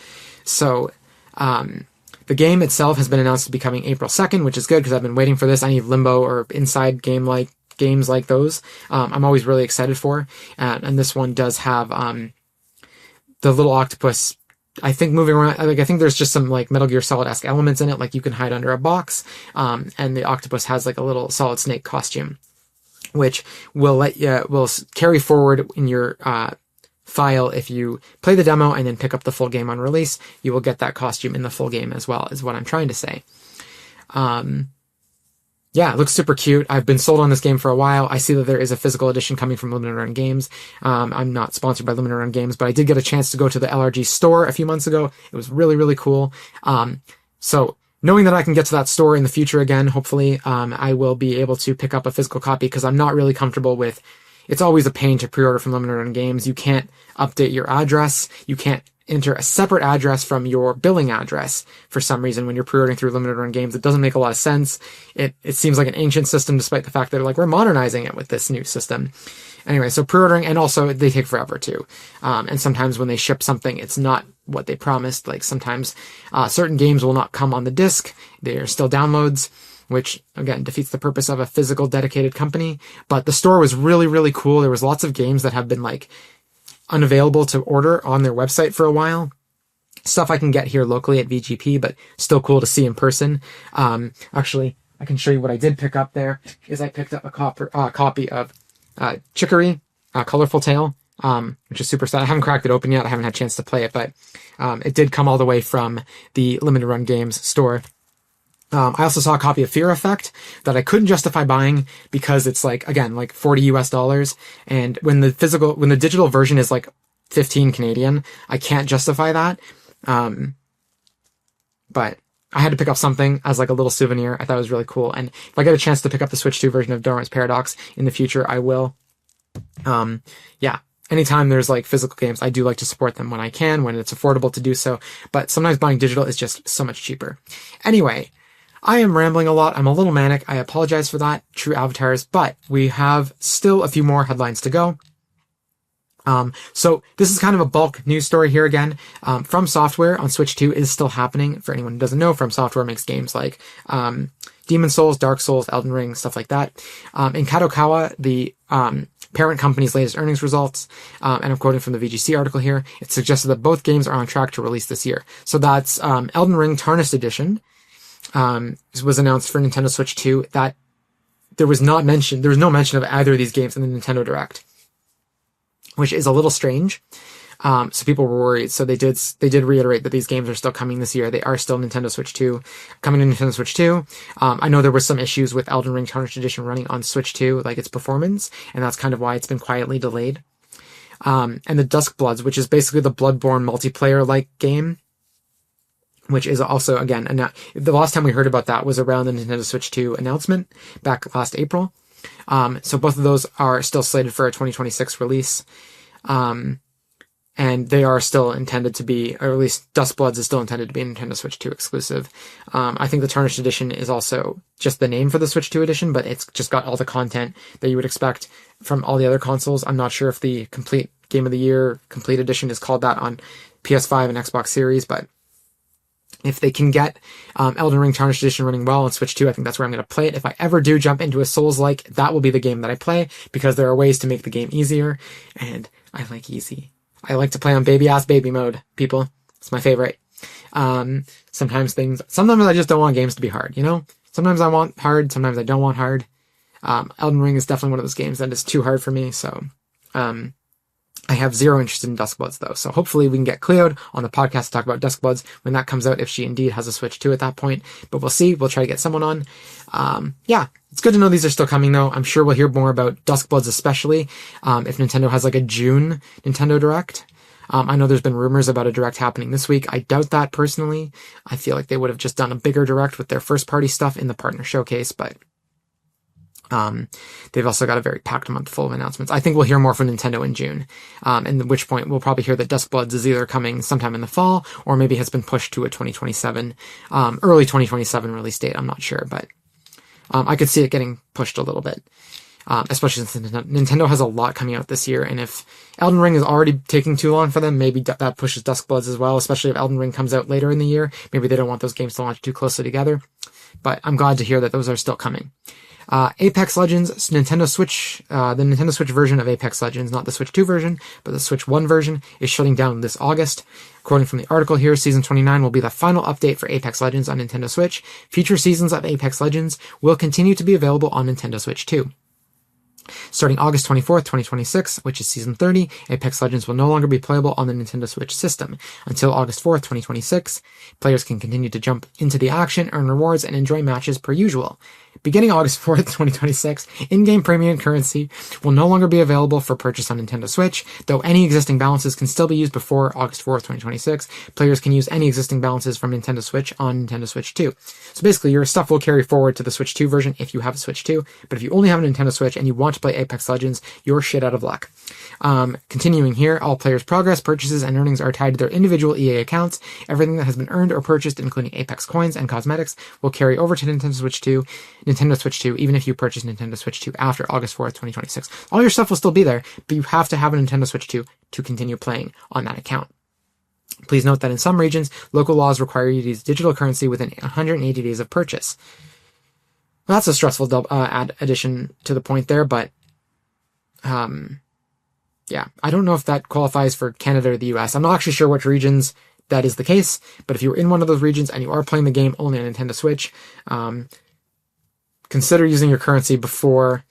So the game itself has been announced to be coming April 2nd, which is good because I've been waiting for this. I need Limbo or Inside games like those. I'm always really excited for, and this one does have the little octopus, I think, moving around. Like, I think there's just some like Metal Gear Solid-esque elements in it, like you can hide under a box, and the octopus has like a little Solid Snake costume, which will carry forward in your file. If you play the demo and then pick up the full game on release, you will get that costume in the full game as well, is what I'm trying to say. Yeah, it looks super cute. I've been sold on this game for a while. I see that there is a physical edition coming from Limited Run Games. I'm not sponsored by Limited Run Games, but I did get a chance to go to the LRG store a few months ago. It was really, really cool. So knowing that I can get to that store in the future again, hopefully, I will be able to pick up a physical copy, because I'm not really comfortable with, it's always a pain to pre-order from Limited Run Games. You can't update your address. You can't enter a separate address from your billing address for some reason when you're pre-ordering through Limited Run Games. It doesn't make a lot of sense. It seems like an ancient system, despite the fact that like we're modernizing it with this new system. Anyway, so pre-ordering, and also they take forever too. And sometimes when they ship something, it's not what they promised. Like sometimes certain games will not come on the disc. They are still downloads, which again defeats the purpose of a physical dedicated company. But the store was really, really cool. There was lots of games that have been like unavailable to order on their website for a while. Stuff I can get here locally at VGP, but still cool to see in person. Actually, I can show you what I did pick up there. Is I picked up a copy of Chicory, Colorful Tale, which is super sad. I haven't cracked it open yet. I haven't had a chance to play it, but it did come all the way from the Limited Run Games store. I also saw a copy of Fear Effect that I couldn't justify buying because it's like, again, like $40 US. And when the digital version is like 15 Canadian, I can't justify that. But I had to pick up something as like a little souvenir. I thought it was really cool. And if I get a chance to pick up the Switch 2 version of Darwin's Paradox in the future, I will. Yeah. Anytime there's like physical games, I do like to support them when I can, when it's affordable to do so. But sometimes buying digital is just so much cheaper. Anyway, I am rambling a lot. I'm a little manic. I apologize for that, true avatars, but we have still a few more headlines to go. So this is kind of a bulk news story here again. From Software on Switch 2 is still happening. For anyone who doesn't know, From Software makes games like Demon Souls, Dark Souls, Elden Ring, stuff like that. In Kadokawa, the parent company's latest earnings results, and I'm quoting from the VGC article here, it suggested that both games are on track to release this year. So that's Elden Ring Tarnished Edition was announced for Nintendo Switch 2. That there was no mention of either of these games in the Nintendo Direct, which is a little strange. So people were worried. So they did reiterate that these games are still coming this year. They are still coming to Nintendo Switch 2. I know there were some issues with Elden Ring Tarnished Edition running on Switch 2, like its performance, and that's kind of why it's been quietly delayed. And the Dusk Bloods, which is basically the Bloodborne multiplayer-like game, which is also, again, the last time we heard about that was around the Nintendo Switch 2 announcement back last April. So both of those are still slated for a 2026 release. And they are still intended to be, or at least Dusk Bloods is still intended to be a Nintendo Switch 2 exclusive. I think the Tarnished Edition is also just the name for the Switch 2 edition, but it's just got all the content that you would expect from all the other consoles. I'm not sure if the complete Game of the Year complete edition is called that on PS5 and Xbox Series, but if they can get Elden Ring Tarnished Edition running well on Switch 2, I think that's where I'm going to play it. If I ever do jump into a Souls-like, that will be the game that I play, because there are ways to make the game easier, and I like easy. I like to play on baby-ass baby mode, people. It's my favorite. Sometimes I just don't want games to be hard, you know? Sometimes I want hard, sometimes I don't want hard. Elden Ring is definitely one of those games that is too hard for me, so I have zero interest in Dusk Bloods, though. So hopefully we can get Cleo on the podcast to talk about Dusk Bloods when that comes out, if she indeed has a Switch 2 at that point. But we'll see. We'll try to get someone on. Yeah, it's good to know these are still coming, though. I'm sure we'll hear more about Dusk Bloods, especially if Nintendo has like a June Nintendo Direct. I know there's been rumors about a Direct happening this week. I doubt that, personally. I feel like they would have just done a bigger Direct with their first-party stuff in the partner showcase, but they've also got a very packed month full of announcements. I think we'll hear more from Nintendo in June, and at which point we'll probably hear that Dusk Bloods is either coming sometime in the fall, or maybe has been pushed to a 2027, early 2027 release date. I'm not sure, but I could see it getting pushed a little bit. Especially since Nintendo has a lot coming out this year, and if Elden Ring is already taking too long for them, maybe that pushes Dusk Bloods as well, especially if Elden Ring comes out later in the year. Maybe they don't want those games to launch too closely together, but I'm glad to hear that those are still coming. Apex Legends, Nintendo Switch, the Nintendo Switch version of Apex Legends, not the Switch 2 version, but the Switch 1 version, is shutting down this August. Quoting from the article here, Season 29 will be the final update for Apex Legends on Nintendo Switch. Future seasons of Apex Legends will continue to be available on Nintendo Switch 2. Starting August 24th, 2026, which is Season 30, Apex Legends will no longer be playable on the Nintendo Switch system. Until August 4th, 2026, players can continue to jump into the action, earn rewards, and enjoy matches per usual. Beginning August 4th, 2026, in-game premium currency will no longer be available for purchase on Nintendo Switch, though any existing balances can still be used before August 4th, 2026. Players can use any existing balances from Nintendo Switch on Nintendo Switch 2. So basically, your stuff will carry forward to the Switch 2 version if you have a Switch 2, but if you only have a Nintendo Switch and you want to play Apex Legends, you're shit out of luck. Continuing here, all players' progress, purchases, and earnings are tied to their individual EA accounts. Everything that has been earned or purchased, including Apex coins and cosmetics, will carry over to Nintendo Switch 2, even if you purchase Nintendo Switch 2 after August 4th, 2026. All your stuff will still be there, but you have to have a Nintendo Switch 2 to continue playing on that account. Please note that in some regions, local laws require you to use digital currency within 180 days of purchase. Well, that's a stressful addition to the point there, but yeah, I don't know if that qualifies for Canada or the US. I'm not actually sure which regions that is the case, but if you're in one of those regions and you are playing the game only on Nintendo Switch, consider using your currency before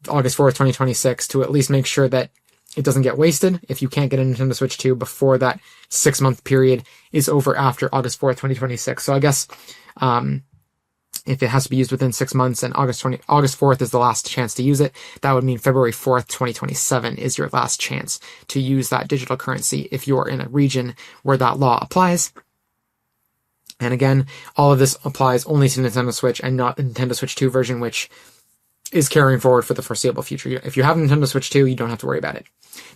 August 4th, 2026 to at least make sure that it doesn't get wasted if you can't get a Nintendo Switch 2 before that 6-month period is over after August 4th, 2026. So I guess if it has to be used within 6 months and August 4th is the last chance to use it, that would mean February 4th, 2027 is your last chance to use that digital currency if you're in a region where that law applies. And again, all of this applies only to Nintendo Switch and not the Nintendo Switch 2 version, which is carrying forward for the foreseeable future. If you have a Nintendo Switch 2, you don't have to worry about it.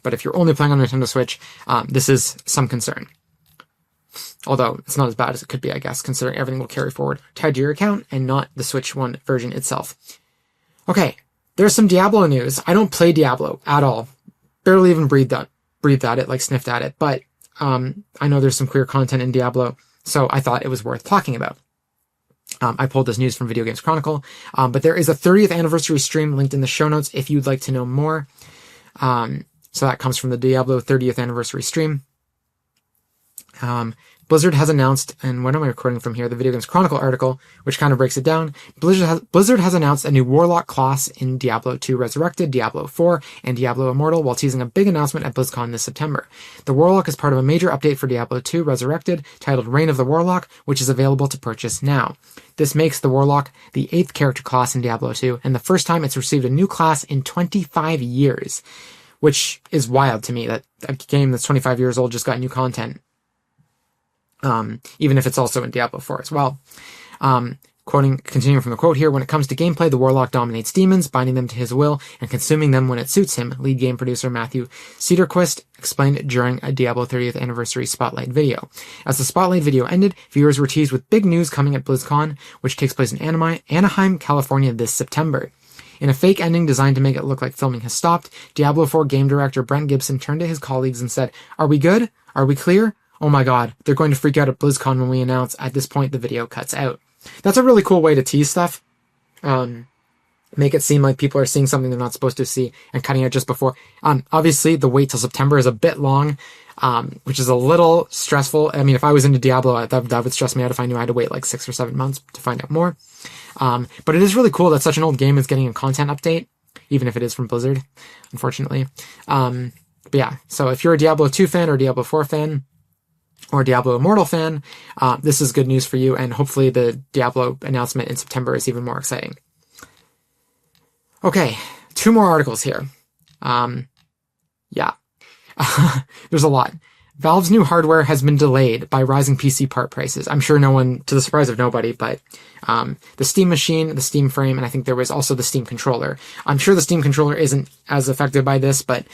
But if you're only playing on Nintendo Switch, this is some concern. Although it's not as bad as it could be, I guess, considering everything will carry forward tied to your account and not the Switch 1 version itself. Okay, there's some Diablo news. I don't play Diablo at all. Barely even breathed at it, like sniffed at it. But I know there's some queer content in Diablo, so I thought it was worth talking about. I pulled this news from Video Games Chronicle, but there is a 30th anniversary stream linked in the show notes if you'd like to know more. So that comes from the Diablo 30th anniversary stream. Blizzard has announced, and what am I recording from here? The Video Games Chronicle article, which kind of breaks it down. Blizzard has announced a new Warlock class in Diablo 2 Resurrected, Diablo 4, and Diablo Immortal while teasing a big announcement at BlizzCon this September. The Warlock is part of a major update for Diablo 2 Resurrected, titled Reign of the Warlock, which is available to purchase now. This makes the Warlock the 8th character class in Diablo 2, and the first time it's received a new class in 25 years, which is wild to me that a game that's 25 years old just got new content. Even if it's also in Diablo 4 as well. Continuing from the quote here, when it comes to gameplay, the Warlock dominates demons, binding them to his will and consuming them when it suits him, lead game producer Matthew Cedarquist explained during a Diablo 30th anniversary spotlight video. As the spotlight video ended, viewers were teased with big news coming at BlizzCon, which takes place in Anaheim, California this September. In a fake ending designed to make it look like filming has stopped, Diablo 4 game director Brent Gibson turned to his colleagues and said, "Are we good? Are we clear? Oh my god, they're going to freak out at BlizzCon when we announce." At this point, the video cuts out. That's a really cool way to tease stuff. Make it seem like people are seeing something they're not supposed to see and cutting out just before. Obviously, the wait till September is a bit long, which is a little stressful. I mean, if I was into Diablo, that would stress me out if I knew I had to wait like 6 or 7 months to find out more. But it is really cool that such an old game is getting a content update, even if it is from Blizzard, unfortunately. But yeah, so if you're a Diablo 2 fan or Diablo 4 fan, or Diablo Immortal fan, this is good news for you, and hopefully the Diablo announcement in September is even more exciting. Okay, 2 more articles here. Yeah. There's a lot. Valve's new hardware has been delayed by rising PC part prices. I'm sure no one, to the surprise of nobody, but the Steam Machine, the Steam Frame, and I think there was also the Steam Controller. I'm sure the Steam Controller isn't as affected by this, but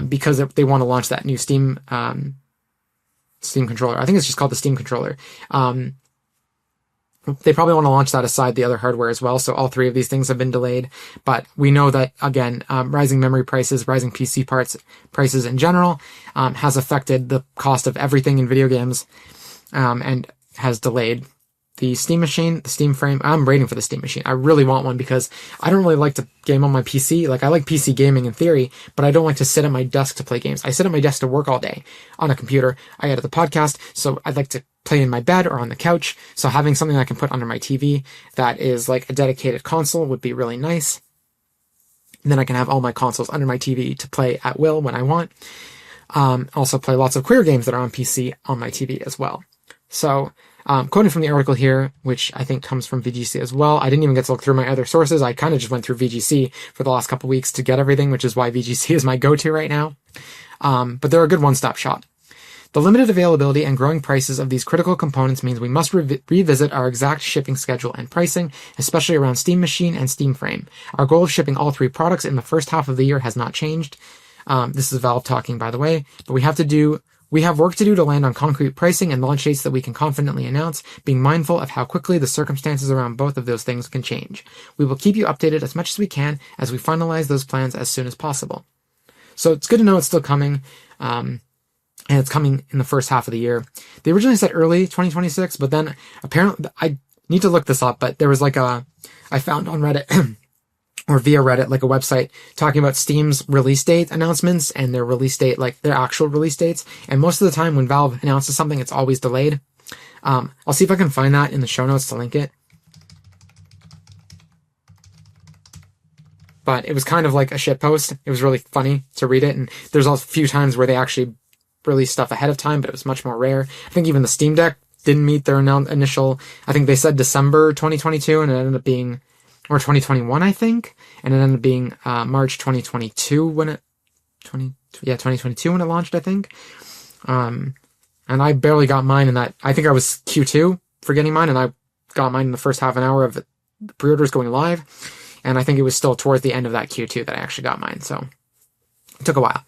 because they want to launch that new Steam Controller. I think it's just called the Steam Controller. They probably want to launch that aside the other hardware as well, so all 3 of these things have been delayed. But we know that, again, rising memory prices, rising PC parts prices in general, has affected the cost of everything in video games, and has delayed the Steam Machine, the Steam Frame. I'm waiting for the Steam Machine. I really want one because I don't really like to game on my PC. Like, I like PC gaming in theory, but I don't like to sit at my desk to play games. I sit at my desk to work all day on a computer. I edit the podcast, so I'd like to play in my bed or on the couch. So having something I can put under my TV that is like a dedicated console would be really nice. And then I can have all my consoles under my TV to play at will when I want. Also play lots of queer games that are on PC on my TV as well. So, quoting from the article here, which I think comes from VGC as well. I didn't even get to look through my other sources. I kind of just went through VGC for the last couple weeks to get everything, which is why VGC is my go-to right now. But they're a good one-stop shop. The limited availability and growing prices of these critical components means we must revisit our exact shipping schedule and pricing, especially around Steam Machine and Steam Frame. Our goal of shipping all 3 products in the first half of the year has not changed. This is Valve talking, by the way, but we have work to do to land on concrete pricing and launch dates that we can confidently announce, being mindful of how quickly the circumstances around both of those things can change. We will keep you updated as much as we can as we finalize those plans as soon as possible. So it's good to know it's still coming, and it's coming in the first half of the year. They originally said early 2026, but then apparently, I need to look this up, but there was like I found on Reddit, or via Reddit, like a website talking about Steam's release date announcements and their release date, like their actual release dates. And most of the time when Valve announces something, it's always delayed. I'll see if I can find that in the show notes to link it. But it was kind of like a shitpost. It was really funny to read it. And there's a few times where they actually released stuff ahead of time, but it was much more rare. I think even the Steam Deck didn't meet their initial, I think they said December 2022 and it ended up being, or 2021, I think, and it ended up being March 2022 when it 2022 when it launched, I think. And I barely got mine in that. I think I was Q2 for getting mine, and I got mine in the first half an hour of the pre-orders going live. And I think it was still towards the end of that Q2 that I actually got mine. So it took a while.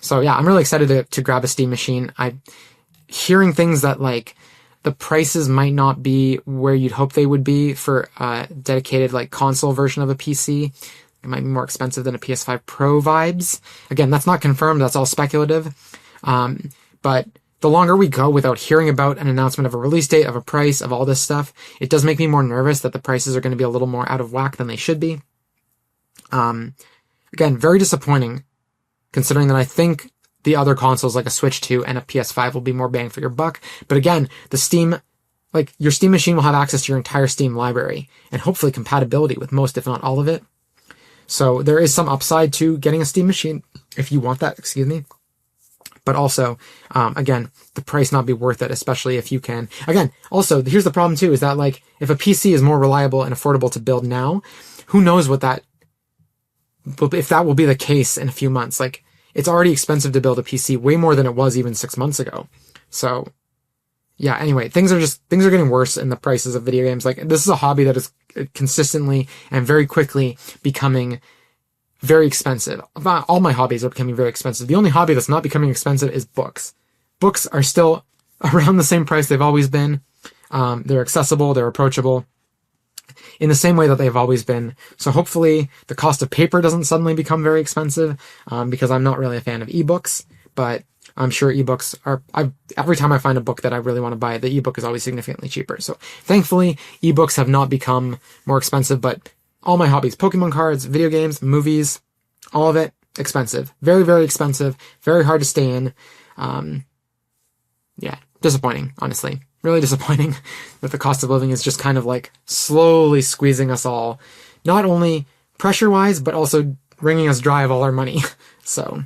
So yeah, I'm really excited to grab a Steam Machine. hearing things that like the prices might not be where you'd hope they would be for a dedicated like console version of a PC. It might be more expensive than a PS5 Pro vibes. Again, that's not confirmed. That's all speculative. But the longer we go without hearing about an announcement of a release date, of a price, of all this stuff, it does make me more nervous that the prices are going to be a little more out of whack than they should be. Again, very disappointing, considering that I think the other consoles like a Switch 2 and a PS5 will be more bang for your buck. But again, your Steam machine will have access to your entire Steam library and hopefully compatibility with most, if not all of it. So there is some upside to getting a Steam machine if you want that, But also, again, the price not be worth it, especially if you can. Again, also, here's the problem too, is that like, if a PC is more reliable and affordable to build now, who knows if that will be the case in a few months. Like, it's already expensive to build a PC, way more than it was even 6 months ago. So, yeah, anyway, things are getting worse in the prices of video games. Like, this is a hobby that is consistently and very quickly becoming very expensive. All my hobbies are becoming very expensive. The only hobby that's not becoming expensive is books. Books are still around the same price they've always been. They're accessible, they're approachable, in the same way that they've always been. So hopefully the cost of paper doesn't suddenly become very expensive, because I'm not really a fan of ebooks, but I'm sure ebooks every time I find a book that I really want to buy, the ebook is always significantly cheaper. So thankfully, ebooks have not become more expensive, but all my hobbies, Pokemon cards, video games, movies, all of it, expensive. Very, very expensive. Very hard to stay in. Yeah, disappointing, honestly. Really disappointing that the cost of living is just kind of like slowly squeezing us all, not only pressure-wise, but also wringing us dry of all our money. So,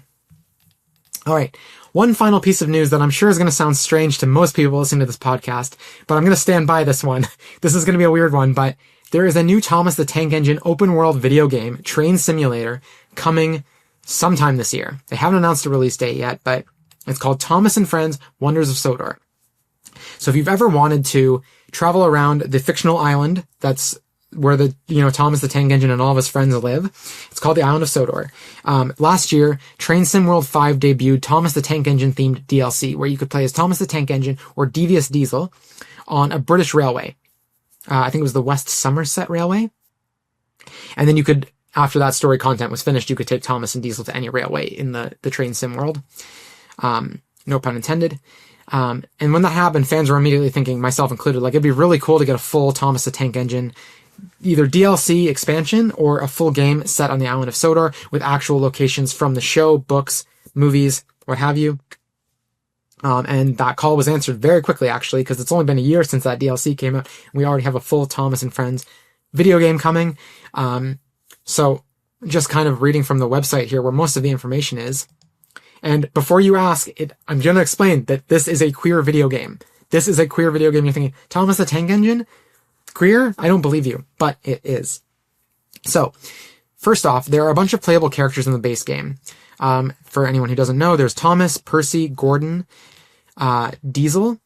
all right. One final piece of news that I'm sure is going to sound strange to most people listening to this podcast, but I'm going to stand by this one. This is going to be a weird one, but there is a new Thomas the Tank Engine open world video game, train simulator, coming sometime this year. They haven't announced a release date yet, but it's called Thomas and Friends Wonders of Sodor. So if you've ever wanted to travel around the fictional island that's where Thomas the Tank Engine and all of his friends live, it's called the Island of Sodor. Last year, Train Sim World 5 debuted Thomas the Tank Engine themed DLC, where you could play as Thomas the Tank Engine or Devious Diesel on a British railway. I think it was the West Somerset Railway. And then you could, after that story content was finished, you could take Thomas and Diesel to any railway in the Train Sim world. No pun intended. And when that happened, fans were immediately thinking, myself included, like, it'd be really cool to get a full Thomas the Tank Engine, either DLC expansion or a full game set on the Island of Sodor with actual locations from the show, books, movies, what have you. And that call was answered very quickly, actually, because it's only been a year since that DLC came out, and we already have a full Thomas and Friends video game coming. So just kind of reading from the website here where most of the information is. And before you ask, I'm going to explain that this is a queer video game. This is a queer video game. You're thinking, Thomas the Tank Engine? Queer? I don't believe you, but it is. So, first off, there are a bunch of playable characters in the base game. For anyone who doesn't know, there's Thomas, Percy, Gordon, Diesel,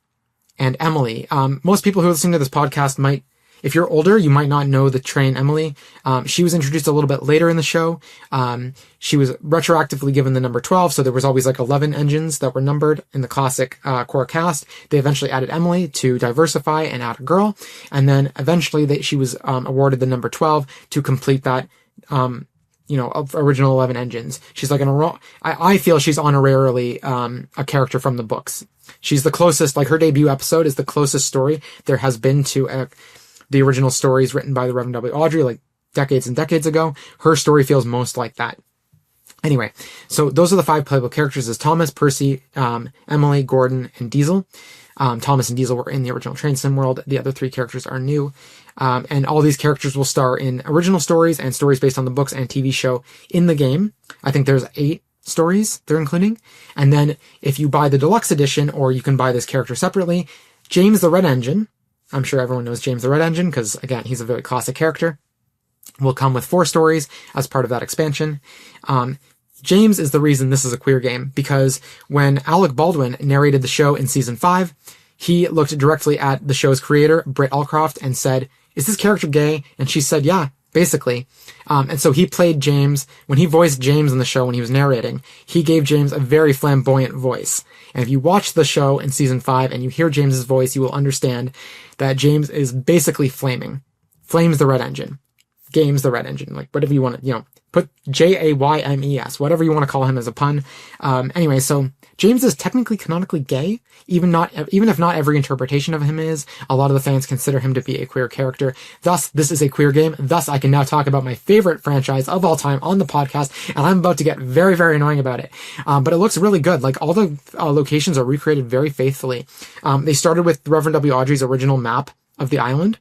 and Emily. Most people who are listening to this podcast might, if you're older, you might not know the train Emily. She was introduced a little bit later in the show. She was retroactively given the number 12, so there was always like 11 engines that were numbered in the classic core cast. They eventually added Emily to diversify and add a girl, and then eventually she was awarded the number 12 to complete that original 11 engines. She's like I feel she's honorarily a character from the books. She's the closest, like her debut episode is the closest story there has been to the original stories written by the Reverend W. Audrey, like decades and decades ago. Her story feels most like that. Anyway, so those are the 5 playable characters: is Thomas, Percy, Emily, Gordon, and Diesel. Thomas and Diesel were in the original Train Sim world. The other 3 characters are new. And all these characters will star in original stories and stories based on the books and TV show in the game. I think there's 8 stories they're including. And then if you buy the deluxe edition, or you can buy this character separately, James the Red Engine, I'm sure everyone knows James the Red Engine because, again, he's a very classic character, will come with 4 stories as part of that expansion. James is the reason this is a queer game, because when Alec Baldwin narrated the show in season 5, he looked directly at the show's creator, Britt Allcroft, and said, "Is this character gay?" And she said, "Yeah, basically. And so he played James, when he voiced James in the show when he was narrating, he gave James a very flamboyant voice. And if you watch the show in season 5 and you hear James's voice, you will understand that James is basically flaming. Flames the Red Engine. Games the Red Engine. Like, whatever you want to, put Jaymes, whatever you want to call him as a pun. Anyway, so James is technically canonically gay, even if not every interpretation of him is. A lot of the fans consider him to be a queer character. Thus, this is a queer game. Thus, I can now talk about my favorite franchise of all time on the podcast, and I'm about to get very, very annoying about it. But it looks really good. Like, all the locations are recreated very faithfully. They started with Reverend W. Audrey's original map of the island.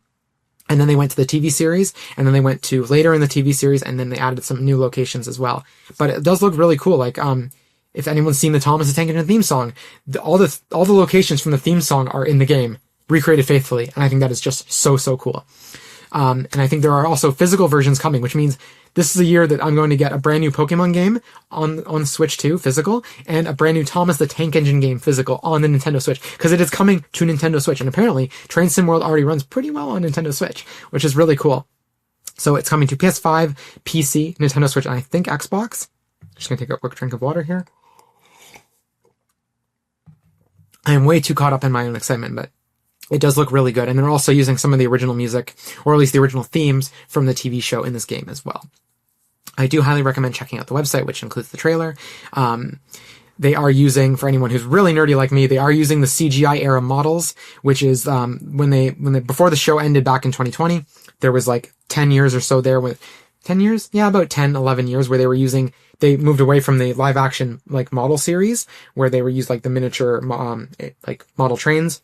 And then they went to the TV series, and then they went to later in the TV series, and then they added some new locations as well. But it does look really cool. Like, if anyone's seen the Thomas the Tank Engine theme song, all the locations from the theme song are in the game, recreated faithfully. And I think that is just so, so cool. And I think there are also physical versions coming, which means this is a year that I'm going to get a brand new Pokemon game on Switch 2, physical, and a brand new Thomas the Tank Engine game, physical, on the Nintendo Switch, because it is coming to Nintendo Switch. And apparently, Train Sim World already runs pretty well on Nintendo Switch, which is really cool. So it's coming to PS5, PC, Nintendo Switch, and I think Xbox. Just gonna take a quick drink of water here. I am way too caught up in my own excitement, but it does look really good. And they're also using some of the original music, or at least the original themes from the TV show in this game as well. I do highly recommend checking out the website, which includes the trailer. They are using, for anyone who's really nerdy like me, they are using the CGI era models, which is, before the show ended back in 2020, there was like 10 years or so there with 10 years? Yeah, about 10, 11 years where they moved away from the live action, like, model series, where they were used like the miniature, like model trains.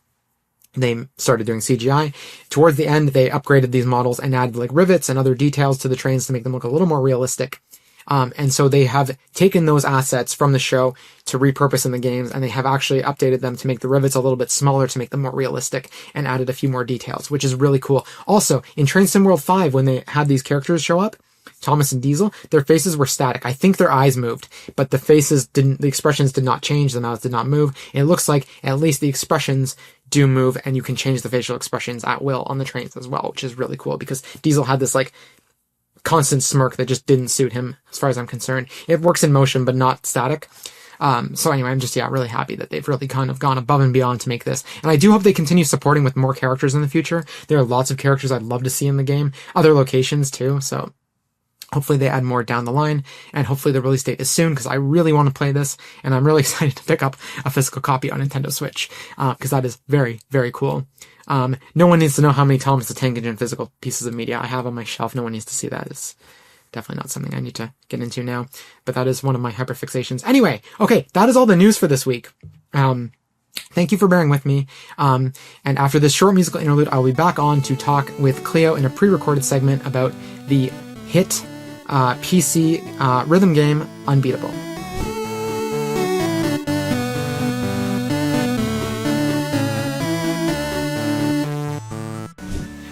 They started doing CGI. Towards the end, they upgraded these models and added like rivets and other details to the trains to make them look a little more realistic. And so they have taken those assets from the show to repurpose in the games, and they have actually updated them to make the rivets a little bit smaller to make them more realistic and added a few more details, which is really cool. Also, in Train Sim World 5, when they had these characters show up, Thomas and Diesel, their faces were static. I think their eyes moved, but the expressions did not change, the mouths did not move. And it looks like at least the expressions do move, and you can change the facial expressions at will on the trains as well, which is really cool because Diesel had this like constant smirk that just didn't suit him as far as I'm concerned. It works in motion, but not static. So anyway, I'm just, really happy that they've really kind of gone above and beyond to make this. And I do hope they continue supporting with more characters in the future. There are lots of characters I'd love to see in the game, other locations too, so hopefully they add more down the line, and hopefully the release date is soon, because I really want to play this, and I'm really excited to pick up a physical copy on Nintendo Switch, because that is very, very cool. No one needs to know how many Thomas the Tank Engine physical pieces of media I have on my shelf. No one needs to see that. It's definitely not something I need to get into now, but that is one of my hyperfixations. Anyway, okay, that is all the news for this week. Thank you for bearing with me. And after this short musical interlude, I'll be back on to talk with Cleo in a pre-recorded segment about the hit PC rhythm game Unbeatable.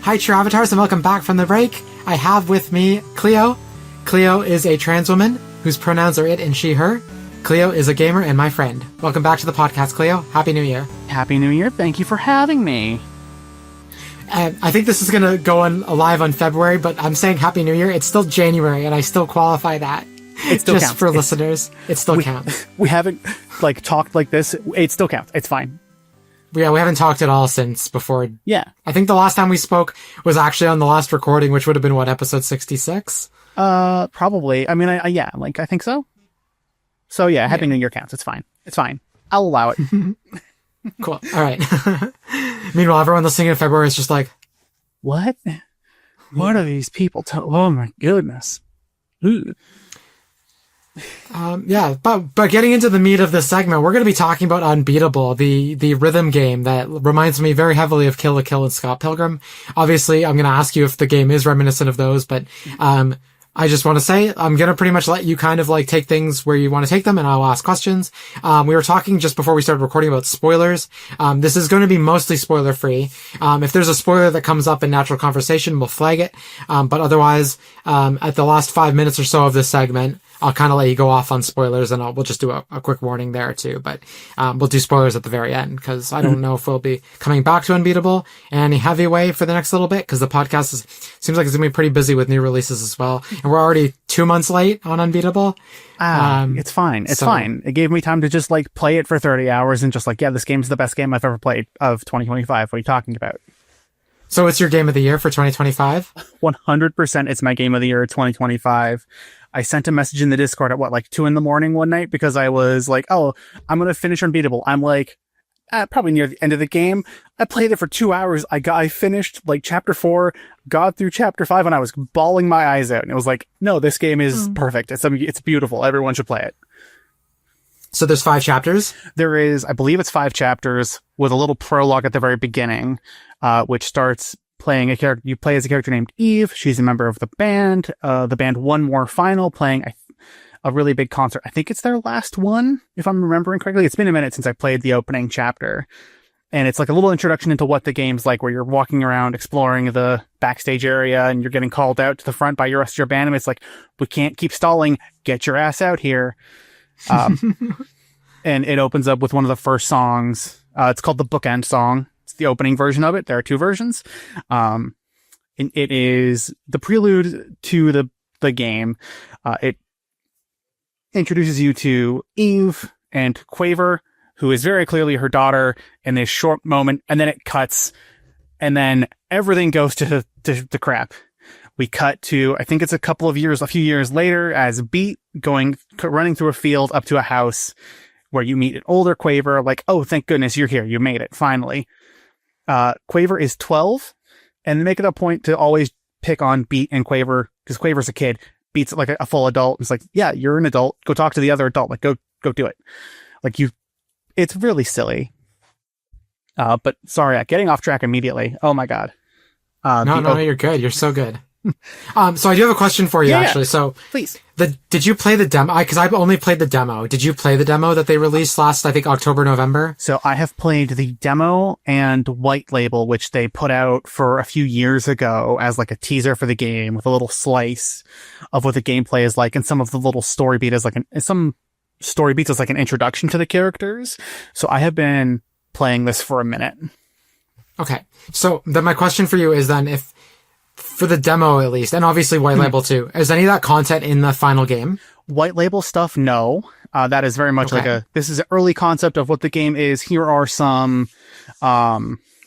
Hi, True Avatars, and welcome back from the break. I have with me Cleo. Cleo is a trans woman whose pronouns are it and she, her. Cleo is a gamer and my friend. Welcome back to the podcast, Cleo. Happy New Year. Happy New Year. Thank you for having me. I think this is going to go on live on February, but I'm saying Happy New Year. It's still January, and I still qualify that. It still just counts. For listeners. It still counts. We haven't talked like this. It still counts. It's fine. Yeah, we haven't talked at all since before. Yeah. I think the last time we spoke was actually on the last recording, which would have been, episode 66? Probably. I mean, I think so. So yeah, Happy New Year counts. It's fine. It's fine. I'll allow it. Cool. All right. Meanwhile, everyone listening in February is just like, what? What are these people? Oh my goodness. Ooh. But getting into the meat of this segment, we're going to be talking about Unbeatable, the rhythm game that reminds me very heavily of Kill la Kill and Scott Pilgrim. Obviously, I'm going to ask you if the game is reminiscent of those, but I just want to say I'm going to pretty much let you kind of like take things where you want to take them, and I'll ask questions. We were talking just before we started recording about spoilers. This is going to be mostly spoiler free. If there's a spoiler that comes up in natural conversation, we'll flag it. But otherwise, at the last 5 minutes or so of this segment, I'll kind of let you go off on spoilers, and we'll just do a quick warning there too. But we'll do spoilers at the very end, because I don't know if we'll be coming back to Unbeatable in any heavy way for the next little bit, because the podcast seems like it's gonna be pretty busy with new releases as well, and we're already 2 months late on Unbeatable. It's fine. It's fine. It gave me time to just like play it for 30 hours and just like, yeah, this game's the best game I've ever played of 2025. What are you talking about? So it's your game of the year for 2025? 100% it's my game of the year 2025. I sent a message in the Discord at like 2 a.m. one night, because I was like, oh, I'm going to finish Unbeatable. I'm like, probably near the end of the game. I played it for 2 hours. I finished like chapter 4, got through chapter 5, and I was bawling my eyes out. And it was like, no, this game is perfect. It's beautiful. Everyone should play it. So there's 5 chapters? There is, I believe it's 5 chapters with a little prologue at the very beginning, which starts playing a character. You play as a character named Eve. She's a member of the band. The band One More Final, playing a really big concert. I think it's their last one, if I'm remembering correctly. It's been a minute since I played the opening chapter. And it's like a little introduction into what the game's like, where you're walking around exploring the backstage area and you're getting called out to the front by your rest of your band. And it's like, we can't keep stalling. Get your ass out here. And it opens up with one of the first songs. It's called the Bookend song. It's the opening version of it. There are 2 versions. And it is the prelude to the game. It introduces you to Eve and Quaver, who is very clearly her daughter, in this short moment, and then it cuts, and then everything goes to crap. We cut to, I think it's a few years later, as Beat running through a field up to a house where you meet an older Quaver, like, oh, thank goodness you're here. You made it, finally. Quaver is 12, and make it a point to always pick on Beat and Quaver, because Quaver's a kid. Beat's like a full adult. It's like, yeah, you're an adult. Go talk to the other adult. Like, go do it. Like, it's really silly. But sorry, getting off track immediately. Oh my God. No, you're good. You're so good. So I do have a question for you, actually. So please. Did you play the demo? Because I've only played the demo. Did you play the demo that they released last, I think, October, November? So I have played the demo and White Label, which they put out for a few years ago as like a teaser for the game, with a little slice of what the gameplay is like, and some of the little story beats as like an introduction to the characters. So I have been playing this for a minute. Okay. So then my question for you is then, if for the demo at least, and obviously White Label too, is any of that content in the final game? White Label stuff, no. That is very much this is an early concept of what the game is. Here are some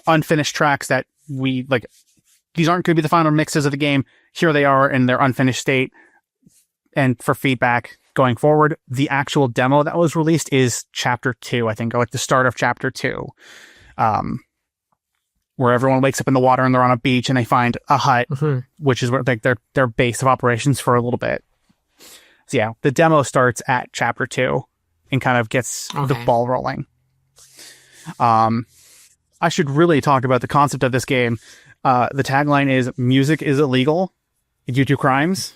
unfinished tracks that we like. These aren't going to be the final mixes of the game. Here they are in their unfinished state, and for feedback going forward. The actual demo that was released is chapter 2, I think, or like the start of chapter 2. Where everyone wakes up in the water and they're on a beach and they find a hut, which is where like their base of operations for a little bit. So yeah, the demo starts at chapter 2 and kind of gets the ball rolling. I should really talk about the concept of this game. The tagline is "Music is illegal due to crimes,"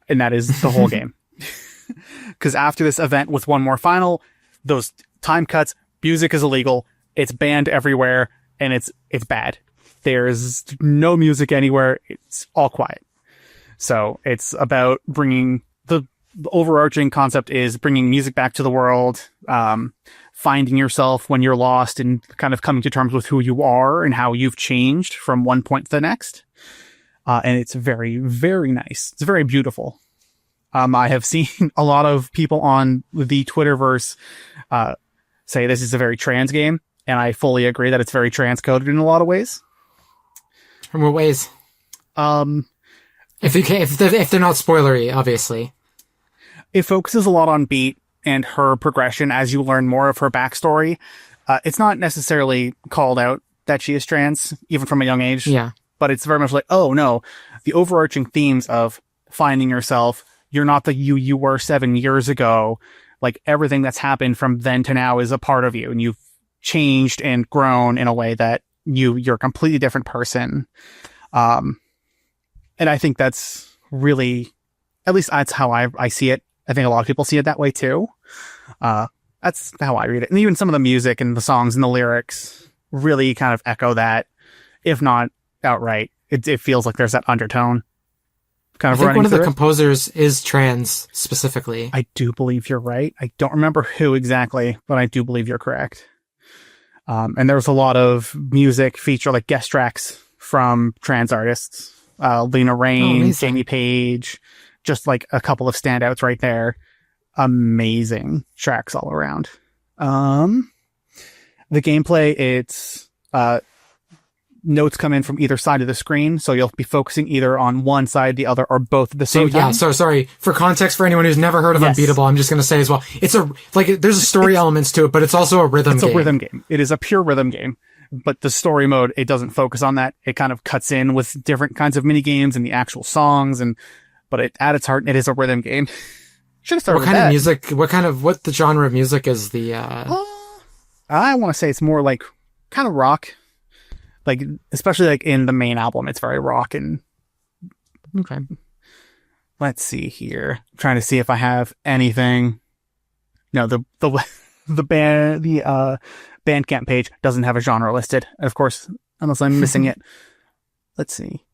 and that is the whole game. Because after this event with One More Final, those time cuts, music is illegal. It's banned everywhere. And it's bad. There's no music anywhere. It's all quiet. So it's about bringing the overarching concept is bringing music back to the world, finding yourself when you're lost, and kind of coming to terms with who you are and how you've changed from one point to the next. And it's very, very nice. It's very beautiful. I have seen a lot of people on the Twitterverse say this is a very trans game. And I fully agree that it's very transcoded in a lot of ways. In what ways? If they're not spoilery, obviously. It focuses a lot on Beat and her progression as you learn more of her backstory. It's not necessarily called out that she is trans, even from a young age. Yeah. But it's very much like, oh no, the overarching themes of finding yourself, you're not the you were 7 years ago. Like, everything that's happened from then to now is a part of you, and you've changed and grown in a way that you're a completely different person. And I think that's really, at least that's how I see it. I think a lot of people see it that way too. That's how I read it. And even some of the music and the songs and the lyrics really kind of echo that, if not outright. It feels like there's that undertone. kind of I think running one of the through it. composers is trans specifically. I do believe you're right. I don't remember who exactly, but I do believe you're correct. And there's a lot of music feature, like guest tracks from trans artists. Lena Raine, amazing. Jamie Page, just like a couple of standouts right there. Amazing tracks all around. The gameplay, it's notes come in from either side of the screen, so you'll be focusing either on one side, the other, or both at the same time. Yeah, so sorry. For context, for anyone who's never heard of Unbeatable, I'm just going to say as well, it's there's a story elements to it, but it's also a rhythm game. It's a rhythm game. It is a pure rhythm game. But the story mode, it doesn't focus on that. It kind of cuts in with different kinds of mini games and the actual songs, but at its heart, it is a rhythm game. Should have started with that. What kind of music, what the genre of music is the, I want to say it's more like kind of rock. Like, especially like in the main album, it's very rock and. Okay. Let's see here. I'm trying to see if I have anything. No, the Bandcamp page doesn't have a genre listed, of course, unless I'm missing it. Let's see.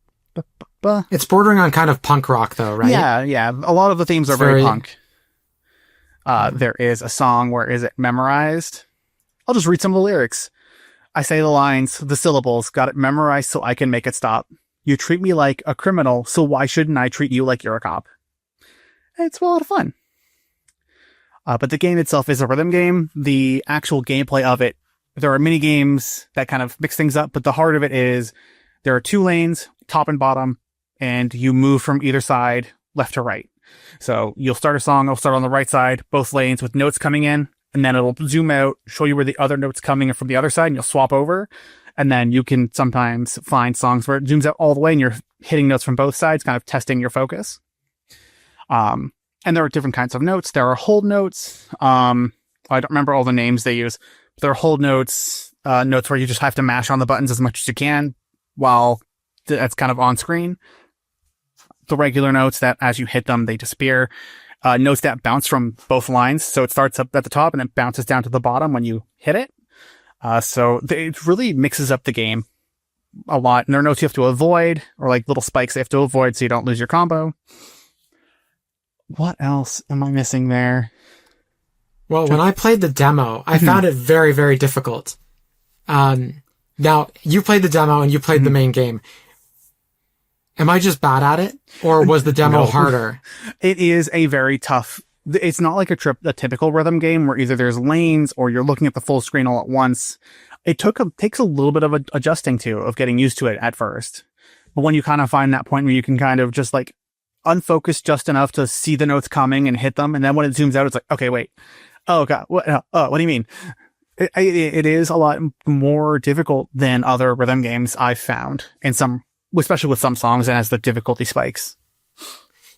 It's bordering on kind of punk rock, though, right? Yeah. A lot of the themes are very punk. There is a song where is it memorized? I'll just read some of the lyrics. I say the lines, the syllables, got it memorized so I can make it stop. You treat me like a criminal, so why shouldn't I treat you like you're a cop? It's a lot of fun. But the game itself is a rhythm game. The actual gameplay of it, there are mini games that kind of mix things up, but the heart of it is there are 2 lanes, top and bottom, and you move from either side, left to right. So you'll start a song, it'll start on the right side, both lanes with notes coming in, and then it'll zoom out, show you where the other notes coming in from the other side, and you'll swap over. And then you can sometimes find songs where it zooms out all the way and you're hitting notes from both sides, kind of testing your focus. And there are different kinds of notes. There are hold notes. I don't remember all the names they use. But there are hold notes, notes where you just have to mash on the buttons as much as you can while that's kind of on screen. The regular notes that as you hit them, they disappear. Notes that bounce from both lines. So it starts up at the top and it bounces down to the bottom when you hit it. So it really mixes up the game a lot. And there are notes you have to avoid, or like little spikes you have to avoid so you don't lose your combo. What else am I missing there? Well, when I played the demo, I found it very, very difficult. Now, you played the demo and you played the main game. Am I just bad at it? Or was the demo harder? It is a very tough... It's not like a typical rhythm game where either there's lanes or you're looking at the full screen all at once. It takes a little bit of adjusting to, of getting used to it at first. But when you kind of find that point where you can kind of just like unfocus just enough to see the notes coming and hit them, and then when it zooms out, it's like, okay, wait. Oh, God. What do you mean? It is a lot more difficult than other rhythm games I've found, especially with some songs and as the difficulty spikes.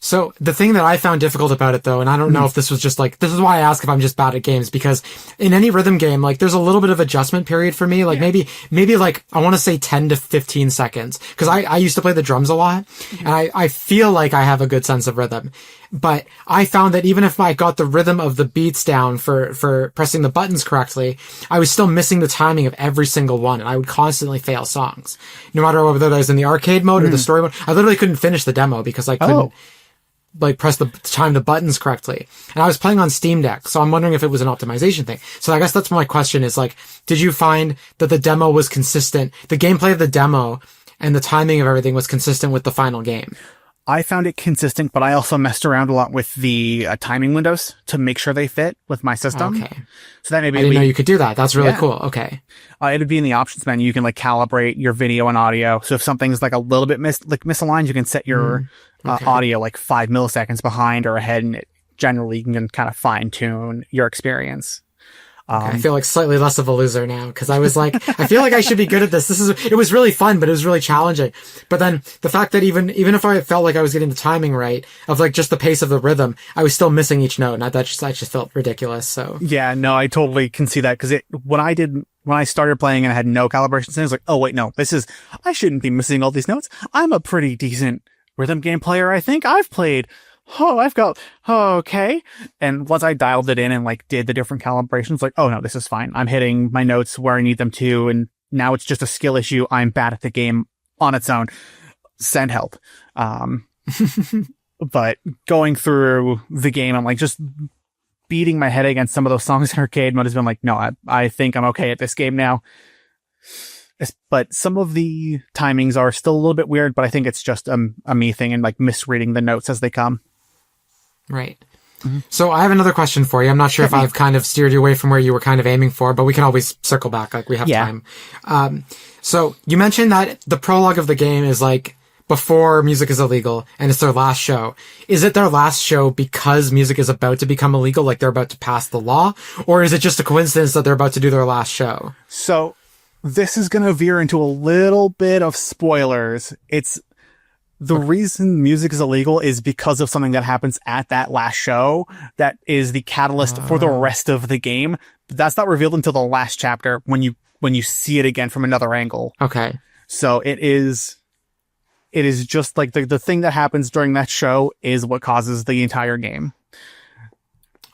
So the thing that I found difficult about it, though, and I don't know if this was just like, this is why I ask if I'm just bad at games, because in any rhythm game, like, there's a little bit of adjustment period for me. Like, maybe like, I want to say 10 to 15 seconds. Cause I used to play the drums a lot, and I feel like I have a good sense of rhythm. But I found that even if I got the rhythm of the beats down for pressing the buttons correctly, I was still missing the timing of every single one, and I would constantly fail songs. No matter whether that was in the arcade mode or the story mode. I literally couldn't finish the demo because I couldn't like press time the buttons correctly. And I was playing on Steam Deck, so I'm wondering if it was an optimization thing. So I guess that's my question is like, did you find that the demo was consistent? The gameplay of the demo and the timing of everything was consistent with the final game? I found it consistent, but I also messed around a lot with the timing windows to make sure they fit with my system. Okay. So that maybe I didn't know you could do that. That's really cool. Okay. It'd be in the options menu. You can like calibrate your video and audio. So if something's like a little bit misaligned, you can set your audio like 5 milliseconds behind or ahead, and it generally can kind of fine tune your experience. I feel like slightly less of a loser now, because I was like, I feel like I should be good at this. It was really fun, but it was really challenging. But then the fact that even if I felt like I was getting the timing right of like just the pace of the rhythm, I was still missing each note, and that just felt ridiculous. So yeah, no, I totally can see that, because when I started playing and I had no calibrations, I was like, oh wait, no, I shouldn't be missing all these notes. I'm a pretty decent rhythm game player. I think I've played. Okay. And once I dialed it in and like did the different calibrations, like, oh no, this is fine. I'm hitting my notes where I need them to. And now it's just a skill issue. I'm bad at the game on its own. Send help. But going through the game, I'm like just beating my head against some of those songs in arcade mode has been like, no, I think I'm okay at this game now. But some of the timings are still a little bit weird, but I think it's just a me thing and like misreading the notes as they come. Right. Mm-hmm. So I have another question for you. I'm not sure if I've kind of steered you away from where you were kind of aiming for, but we can always circle back. Like we have time. So you mentioned that the prologue of the game is like before music is illegal and it's their last show. Is it their last show because music is about to become illegal? Like they're about to pass the law, or is it just a coincidence that they're about to do their last show? So this is going to veer into a little bit of spoilers. It's the reason music is illegal is because of something that happens at that last show that is the catalyst for the rest of the game. That's not revealed until the last chapter when you see it again from another angle. Okay. So it is just like the thing that happens during that show is what causes the entire game.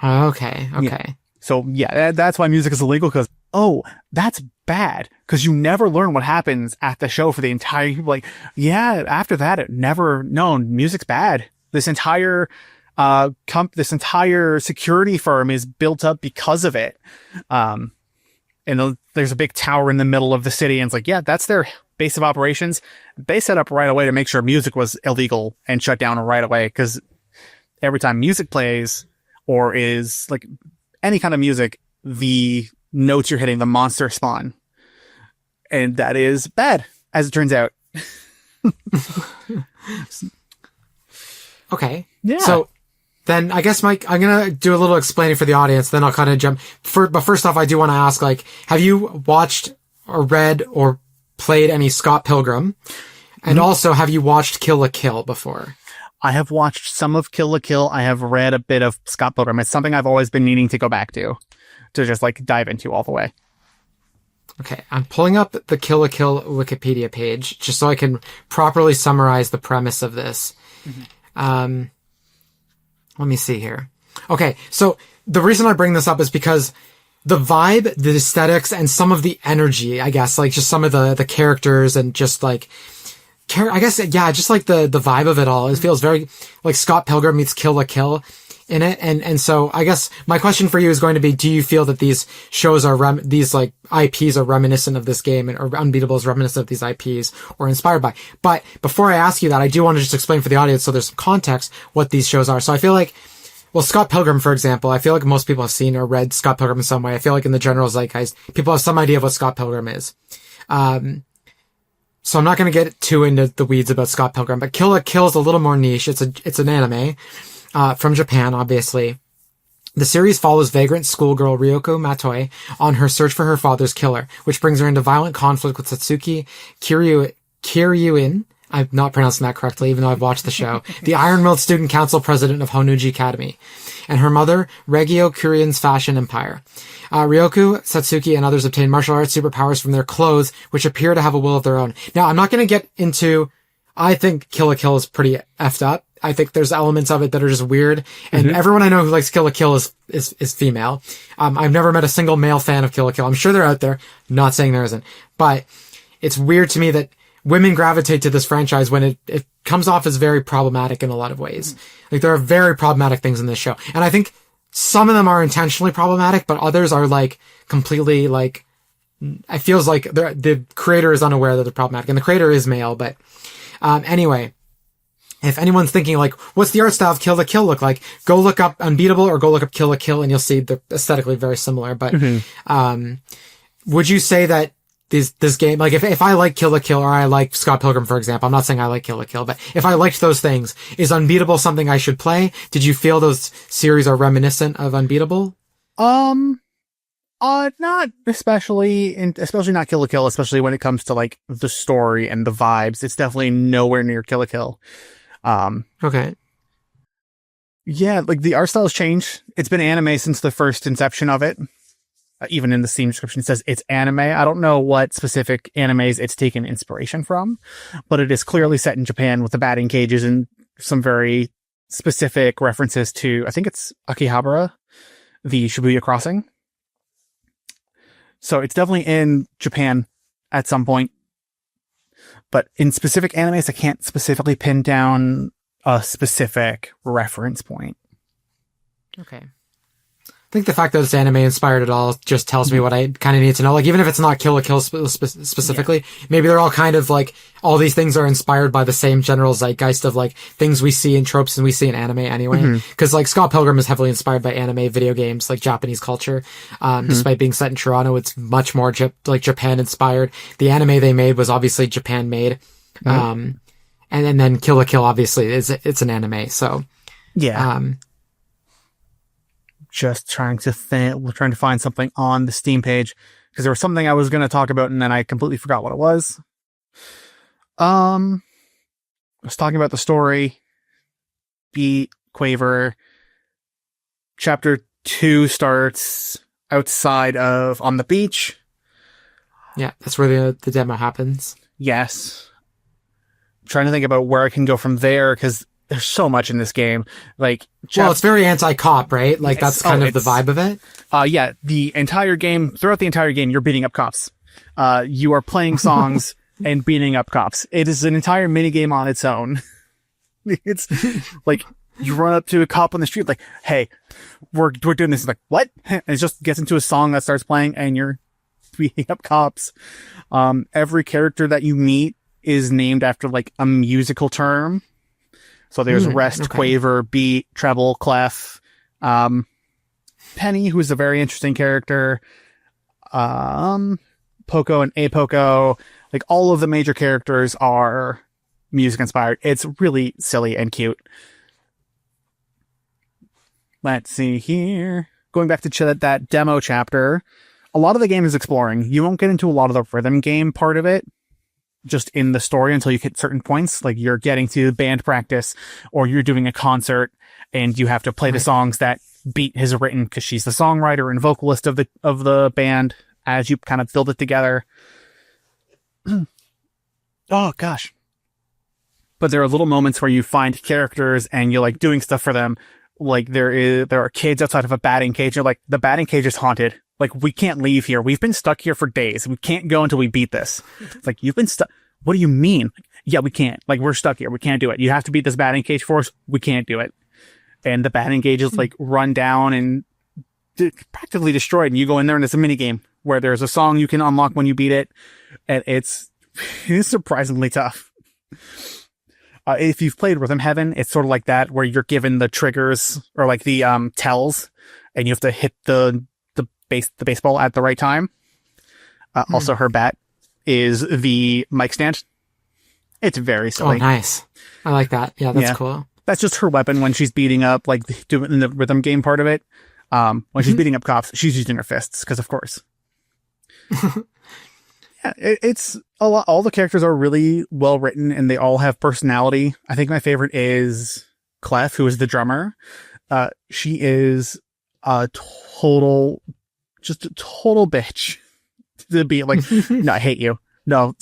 Okay. Yeah. So yeah, that's why music is illegal, because, oh, that's bad, because you never learn what happens at the show for the entire, like, yeah, after that, music's bad. This entire, this entire security firm is built up because of it. And there's a big tower in the middle of the city, and it's like, yeah, that's their base of operations. They set up right away to make sure music was illegal and shut down right away, because every time music plays, or is like any kind of music, the notes you're hitting, the monster spawn. And that is bad, as it turns out. Okay. Yeah. So then I guess, Mike, I'm going to do a little explaining for the audience, then I'll kind of jump. But first off, I do want to ask, like, have you watched or read or played any Scott Pilgrim? And also, have you watched Kill la Kill before? I have watched some of Kill la Kill. I have read a bit of Scott Pilgrim. It's something I've always been needing to go back to just like dive into all the way. Okay, I'm pulling up the Kill la Kill Wikipedia page just so I can properly summarize the premise of this. Let me see here. Okay, so the reason I bring this up is because the vibe, the aesthetics, and some of the energy, I guess, like just some of the characters and just like, I guess, yeah, just like the vibe of it all. It feels very like Scott Pilgrim meets Kill la Kill in it. And so I guess my question for you is going to be, do you feel that these shows are, these like IPs are reminiscent of this game, or Unbeatable is reminiscent of these IPs or inspired by? But before I ask you that, I do want to just explain for the audience so there's some context what these shows are. So I feel like, well, Scott Pilgrim, for example, I feel like most people have seen or read Scott Pilgrim in some way. I feel like in the general zeitgeist, people have some idea of what Scott Pilgrim is. So I'm not going to get too into the weeds about Scott Pilgrim, but Kill la Kill is a little more niche. It's an anime, from Japan, obviously. The series follows vagrant schoolgirl Ryoko Matoi on her search for her father's killer, which brings her into violent conflict with Satsuki Kiryuin. I'm not pronouncing that correctly, even though I've watched the show. The Iron Milled Student Council president of Honuji Academy. And her mother, Regio Kurian's fashion empire. Ryoku, Satsuki, and others obtain martial arts superpowers from their clothes, which appear to have a will of their own. Now, I'm not going to get into, I think Kill la Kill is pretty effed up. I think there's elements of it that are just weird. And everyone I know who likes Kill la Kill is female. I've never met a single male fan of Kill la Kill. I'm sure they're out there. Not saying there isn't. But it's weird to me that women gravitate to this franchise when it comes off as very problematic in a lot of ways. Like, there are very problematic things in this show. And I think some of them are intentionally problematic, but others are like completely like, it feels like the creator is unaware that they're problematic, and the creator is male. But, anyway, if anyone's thinking like, what's the art style of Kill la Kill look like? Go look up Unbeatable or go look up Kill la Kill, and you'll see they're aesthetically very similar. But, would you say that this game, like if I like Kill la Kill or I like Scott Pilgrim, for example, I'm not saying I like Kill la Kill, but if I liked those things, is Unbeatable something I should play? Did you feel those series are reminiscent of Unbeatable? Not especially, especially not Kill la Kill, especially when it comes to like the story and the vibes. It's definitely nowhere near Kill la Kill. Okay. Yeah, like the art style's changed. It's been anime since the first inception of it. Even in the Steam description, it says it's anime. I don't know what specific animes it's taken inspiration from, but it is clearly set in Japan with the batting cages and some very specific references to, I think it's Akihabara, the Shibuya crossing. So it's definitely in Japan at some point. But in specific animes, I can't specifically pin down a specific reference point. Okay. I think the fact that it's anime inspired at all just tells me what I kind of need to know. Like, even if it's not Kill la Kill specifically, maybe they're all kind of like, all these things are inspired by the same general zeitgeist of like things we see in tropes and we see in anime anyway. Cause like Scott Pilgrim is heavily inspired by anime, video games, like Japanese culture. Despite being set in Toronto, it's much more like Japan inspired. The anime they made was obviously Japan made. And then Kill la Kill obviously it's an anime. So yeah. Just trying to find something on the Steam page because there was something I was going to talk about and then I completely forgot what it was. I was talking about the story. Beat, Quaver. Chapter 2 starts outside of on the beach. Yeah, that's where the demo happens. Yes. I'm trying to think about where I can go from there because there's so much in this game. Like, well, it's very anti-cop, right? Like, that's kind of the vibe of it. Yeah, throughout the entire game, you're beating up cops. You are playing songs and beating up cops. It is an entire minigame on its own. It's like, you run up to a cop on the street, like, hey, we're doing this. It's like, what? And it just gets into a song that starts playing and you're beating up cops. Every character that you meet is named after like a musical term. So there's rest, quaver, beat, treble, clef, Penny, who's a very interesting character, Poco and Apoco. Like, all of the major characters are music inspired. It's really silly and cute. Let's see here. Going back to that demo chapter, a lot of the game is exploring. You won't get into a lot of the rhythm game part of it just in the story until you hit certain points. Like, you're getting to band practice or you're doing a concert and you have to play the songs that Beat has written because she's the songwriter and vocalist of the band as you kind of build it together. Oh gosh. But there are little moments where you find characters and you're like doing stuff for them. Like, there are kids outside of a batting cage. You're like, the batting cage is haunted. Like, we can't leave here. We've been stuck here for days. We can't go until we beat this. It's like, you've been stuck. What do you mean? Yeah, we can't. Like, we're stuck here. We can't do it. You have to beat this batting cage for us. We can't do it. And the batting cage is like run down and practically destroyed. And you go in there and it's a mini game where there's a song you can unlock when you beat it. And it's surprisingly tough. If you've played Rhythm Heaven, it's sort of like that, where you're given the triggers or like the tells, and you have to hit the baseball at the right time. Also, her bat is the mic stand. It's very silly. Oh, nice. I like that. Yeah, that's cool. That's just her weapon when she's beating up, like, doing the rhythm game part of it. When she's beating up cops, she's using her fists, because of course. Yeah, it's a lot. All the characters are really well written and they all have personality. I think my favorite is Clef, who is the drummer. She is a total bitch to be like, no, I hate you. No,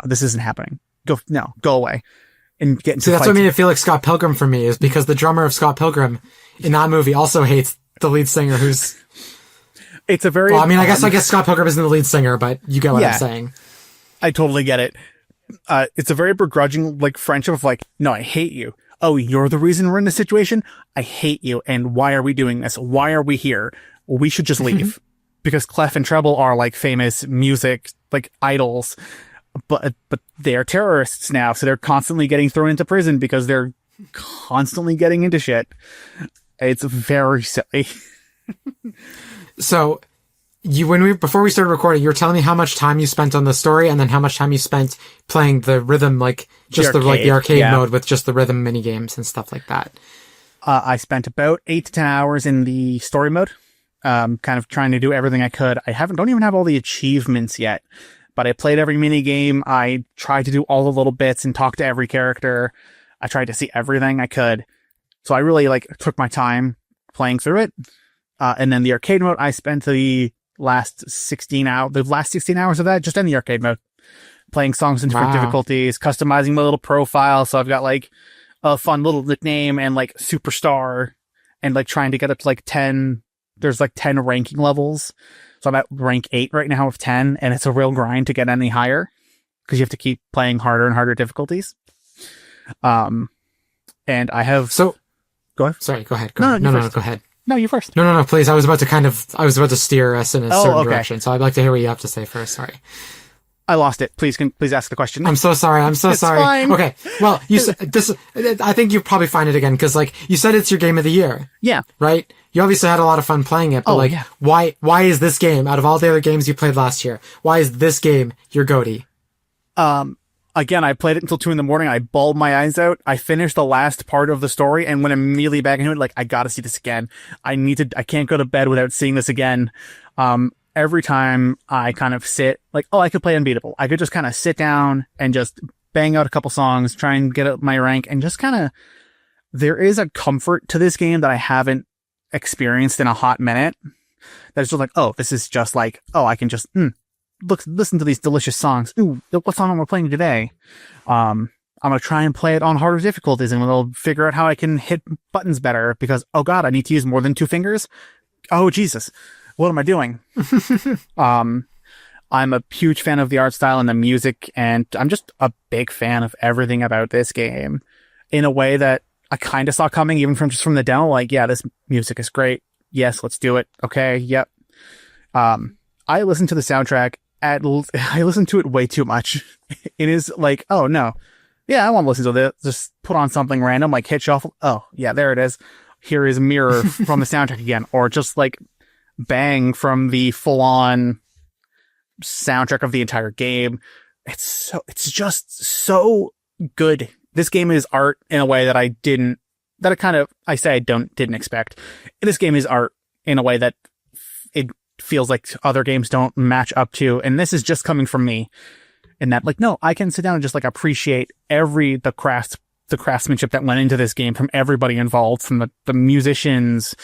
this isn't happening. Go away. And get into that's what made it feel like Scott Pilgrim for me, is because the drummer of Scott Pilgrim in that movie also hates the lead singer, who's... It's a very... Well, I mean, I guess Scott Pilgrim isn't the lead singer, but you get what I'm saying. I totally get it. It's a very begrudging, like, friendship of like, no, I hate you. Oh, you're the reason we're in this situation? I hate you. And why are we doing this? Why are we here? We should just leave. Because Clef and Treble are like famous music, like, idols. But they're terrorists now, so they're constantly getting thrown into prison because they're constantly getting into shit. It's very silly. So, before we started recording, you were telling me how much time you spent on the story, and then how much time you spent playing the rhythm, like just the arcade mode with just the rhythm mini games and stuff like that. I spent about 8 to 10 hours in the story mode, kind of trying to do everything I could. Don't even have all the achievements yet, but I played every mini game. I tried to do all the little bits and talk to every character. I tried to see everything I could. So I really took my time playing through it. And then the arcade mode, I spent the last 16 hours of that just in the arcade mode, playing songs in different difficulties, customizing my little profile. So I've got a fun little nickname and superstar, and trying to get up to 10. There's 10 ranking levels. So I'm at rank 8 right now of 10, and it's a real grind to get any higher because you have to keep playing harder and harder difficulties. And I have... So, go ahead. Sorry, go ahead. No, go ahead. No, you first. No, please. I was about to steer us in a certain direction. So I'd like to hear what you have to say first. Sorry. I lost it. Please ask the question. I'm so sorry. It's fine. Okay. Well, you said this, I think you'll probably find it again, because like you said, it's your game of the year. Yeah. Right? You obviously had a lot of fun playing it, but why is this game, out of all the other games you played last year, why is this game your GOTY? Again, I played it until 2 a.m. I bawled my eyes out. I finished the last part of the story and went immediately back into it. Like, I gotta see this again. I can't go to bed without seeing this again. Every time I kind of sit, like, I could play Unbeatable. I could just kind of sit down and just bang out a couple songs, try and get up my rank, and just kind of, there is a comfort to this game that I haven't experienced in a hot minute. That's just like, this is just like, I can just, listen to these delicious songs. Ooh, what song am I playing today? I'm going to try and play it on harder difficulties, and we'll figure out how I can hit buttons better, because, oh God, I need to use more than 2 fingers. Oh, Jesus. What am I doing? I'm a huge fan of the art style and the music, and I'm just a big fan of everything about this game in a way that I kind of saw coming even from the demo. Like, yeah, this music is great. Yes, let's do it. Okay. Yep. I listened to the soundtrack I listen to it way too much. It is like, oh no. Yeah, I want to listen to this. Just put on something random, like hit shuffle. Oh yeah, there it is. Here is Mirror from the soundtrack again. Or just like Bang from the full on soundtrack of the entire game. It's just so good. This game is art in a way that I didn't expect. This game is art in a way that it feels like other games don't match up to, and this is just coming from me. And that, like, no, I can sit down and just like appreciate the craftsmanship that went into this game from everybody involved, from the musicians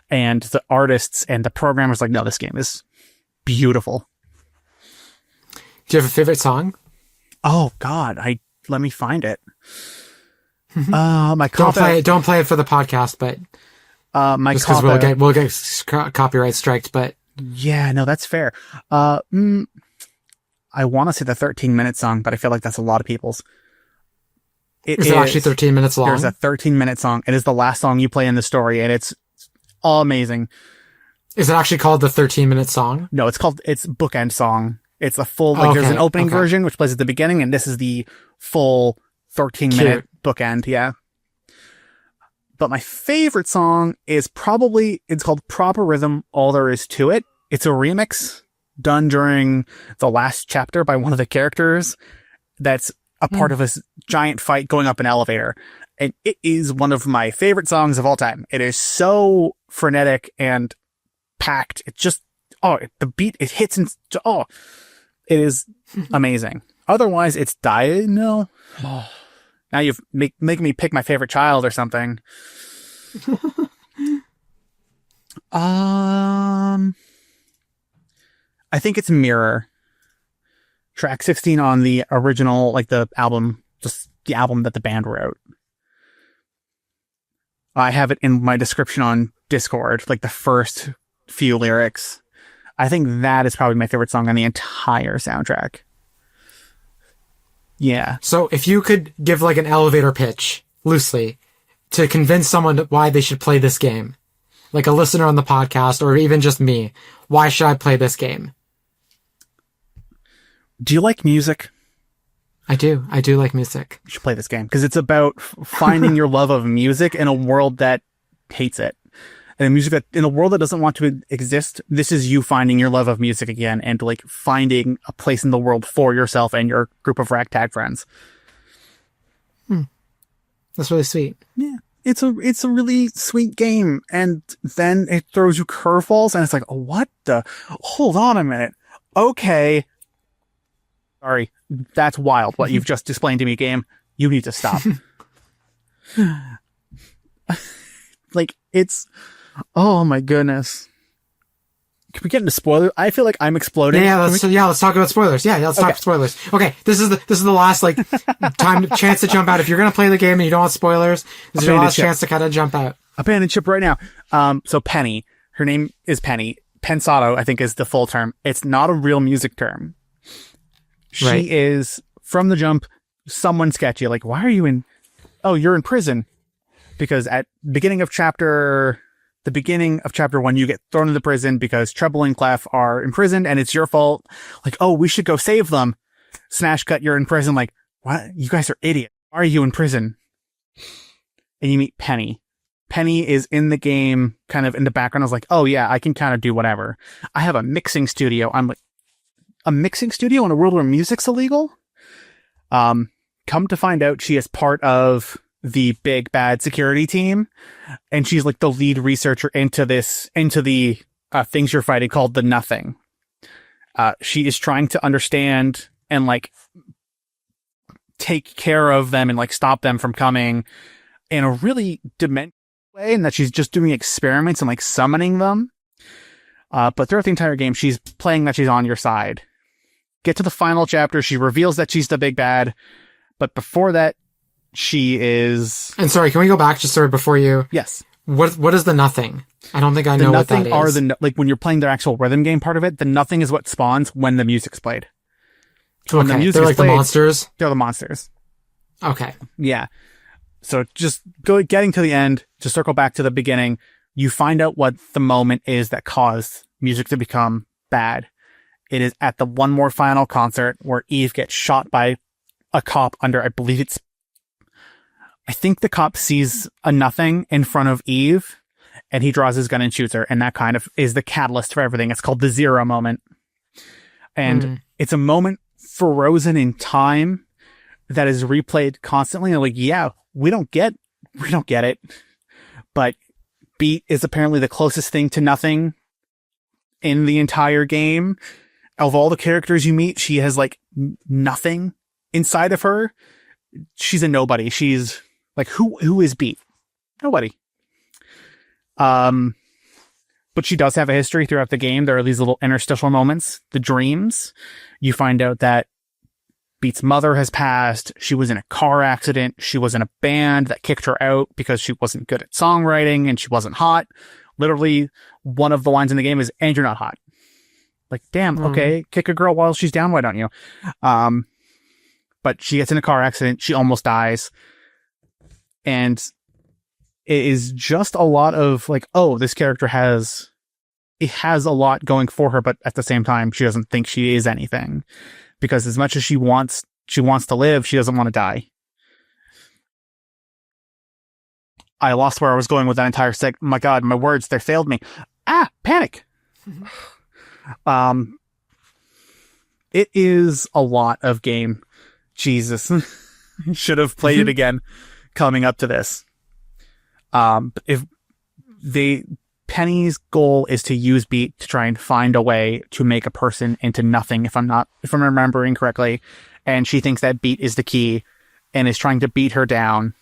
and the artists and the programmers. Like, no, this game is beautiful. Do you have a favorite song? Oh God, let me find it. Don't play it for the podcast, but just because we'll get copyright striked. But yeah, no, that's fair. I want to say the 13-minute song, but I feel like that's a lot of people's. Is it actually 13 minutes long? There's a 13-minute song. It is the last song you play in the story, and it's all amazing. Is it actually called the 13-minute song? No, it's Bookend Song. It's a full, there's an opening version, which plays at the beginning, and this is the full 13-minute bookend, yeah. But my favorite song is it's called Proper Rhythm, All There Is to It. It's a remix done during the last chapter by one of the characters that's a part of this giant fight going up an elevator. And it is one of my favorite songs of all time. It is so frenetic and packed. It just, the beat, it hits and, it is amazing. Otherwise, it's no. Now you've making me pick my favorite child or something. I think it's Mirror. Track 16 on the original, like the album, just the album that the band wrote. I have it in my description on Discord, like the first few lyrics. I think that is probably my favorite song on the entire soundtrack. Yeah. So if you could give like an elevator pitch, loosely, to convince someone why they should play this game, like a listener on the podcast or even just me, why should I play this game? Do you like music? I do. I do like music. You should play this game because it's about finding your love of music in a world that hates it. And in a world that doesn't want to exist, this is you finding your love of music again and like finding a place in the world for yourself and your group of ragtag friends. That's really sweet. Yeah. It's a really sweet game. And then it throws you curveballs and it's like, hold on a minute. Okay. Sorry. That's wild. What you've just explained to me, game. You need to stop. Like, it's, oh my goodness. Can we get into spoilers? I feel like I'm exploding. Yeah, let's talk about spoilers. Yeah, let's talk spoilers. Okay, this is the last like chance to jump out. If you're gonna play the game and you don't want spoilers, this is your last chance to kind of jump out. Abandoned ship right now. So Penny, her name is Penny. Pensato, I think, is the full term. It's not a real music term. Right. She is from the jump someone sketchy. Like, why are you in? Oh, you're in prison. because at the beginning of chapter 1, you get thrown into prison because Treble and Clef are imprisoned and it's your fault. Like, oh, we should go save them. Smash cut, you're in prison. Like, what? You guys are idiots. Why are you in prison? And you meet Penny. Penny is in the game, kind of in the background. I was like, oh yeah, I can kind of do whatever. I have a mixing studio. I'm like, a mixing studio in a world where music's illegal? Come to find out, she is part of the big bad security team, and she's like the lead researcher into the things you're fighting called the Nothing. She is trying to understand and like take care of them and like stop them from coming in a really demented way, and that she's just doing experiments and like summoning them. But throughout the entire game, she's playing that she's on your side. Get to the final chapter, she reveals that she's the big bad, but before that, she is... And sorry, can we go back just sort of before you... Yes. What is the Nothing? I don't think I know what that is. The Nothing are like when you're playing their actual rhythm game part of it, the Nothing is what spawns when the music's played. So when the music they're is like played, the monsters? They're the monsters. Okay. Yeah. So just getting to the end, to circle back to the beginning, you find out what the moment is that caused music to become bad. It is at the One More Final concert where Eve gets shot by a cop under, I think the cop sees a Nothing in front of Eve, and he draws his gun and shoots her, and that kind of is the catalyst for everything. It's called the Zero moment. And it's a moment frozen in time that is replayed constantly. And like, yeah, we don't get it. But Beat is apparently the closest thing to Nothing in the entire game. Of all the characters you meet, she has like nothing inside of her. She's a nobody. She's like, who is Beat? Nobody. But she does have a history throughout the game. There are these little interstitial moments, the dreams. You find out that Beat's mother has passed. She was in a car accident. She was in a band that kicked her out because she wasn't good at songwriting and she wasn't hot. Literally, one of the lines in the game is, "And you're not hot." Like, damn, okay, kick a girl while she's down, why don't you? But she gets in a car accident. She almost dies. And it is just a lot of like, oh, this character has a lot going for her, but at the same time, she doesn't think she is anything. Because as much as she wants to live, she doesn't want to die. I lost where I was going with that entire segment. My God, my words, they failed me. Panic. It is a lot of game. Jesus. Should have played it again coming up to this. Penny's goal is to use Beat to try and find a way to make a person into Nothing, if I'm remembering correctly. And she thinks that Beat is the key and is trying to beat her down.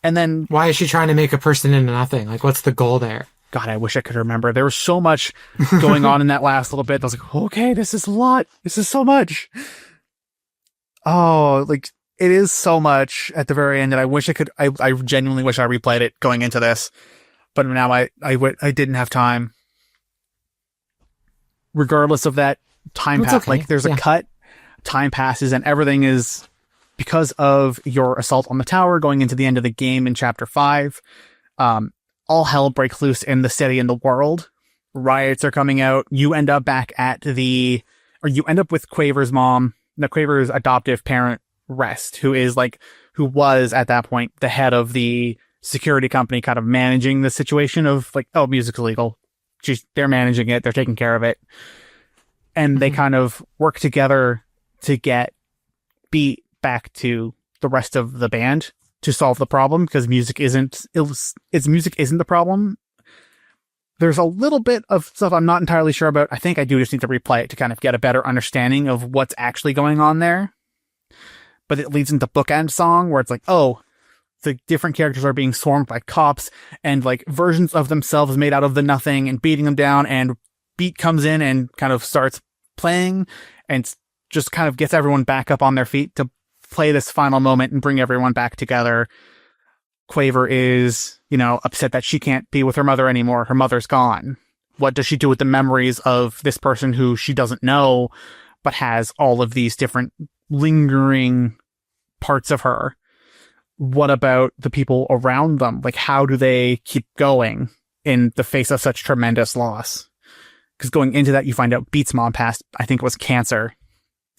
And then... Why is she trying to make a person into Nothing? Like, what's the goal there? God, I wish I could remember. There was so much going on in that last little bit. I was like, okay, this is a lot. This is so much. Oh, like, it is so much at the very end, and I genuinely wish I replayed it going into this. But now I didn't have time. Regardless of that, time pass. Okay. Like, there's a cut, time passes, and everything is because of your assault on the tower going into the end of the game in Chapter 5. All hell breaks loose in the city and the world. Riots are coming out. You end up with Quaver's mom, Quaver's adoptive parent, Rest, who was at that point the head of the security company, kind of managing the situation of like, oh, music's illegal. They're managing it. They're taking care of it. And they kind of work together to get Beat back to the rest of the band to solve the problem, because music isn't the problem. There's a little bit of stuff I'm not entirely sure about. I think I do just need to replay it to kind of get a better understanding of what's actually going on there. But it leads into Bookend Song, where it's like, oh, the different characters are being swarmed by cops and like versions of themselves made out of the Nothing and beating them down, and Beat comes in and kind of starts playing and just kind of gets everyone back up on their feet to play this final moment and bring everyone back together. Quaver is, upset that she can't be with her mother anymore. Her mother's gone. What does she do with the memories of this person who she doesn't know, but has all of these different lingering parts of her? what about the people around them? Like, how do they keep going in the face of such tremendous loss? Because going into that, you find out Beat's mom passed, I think it was cancer.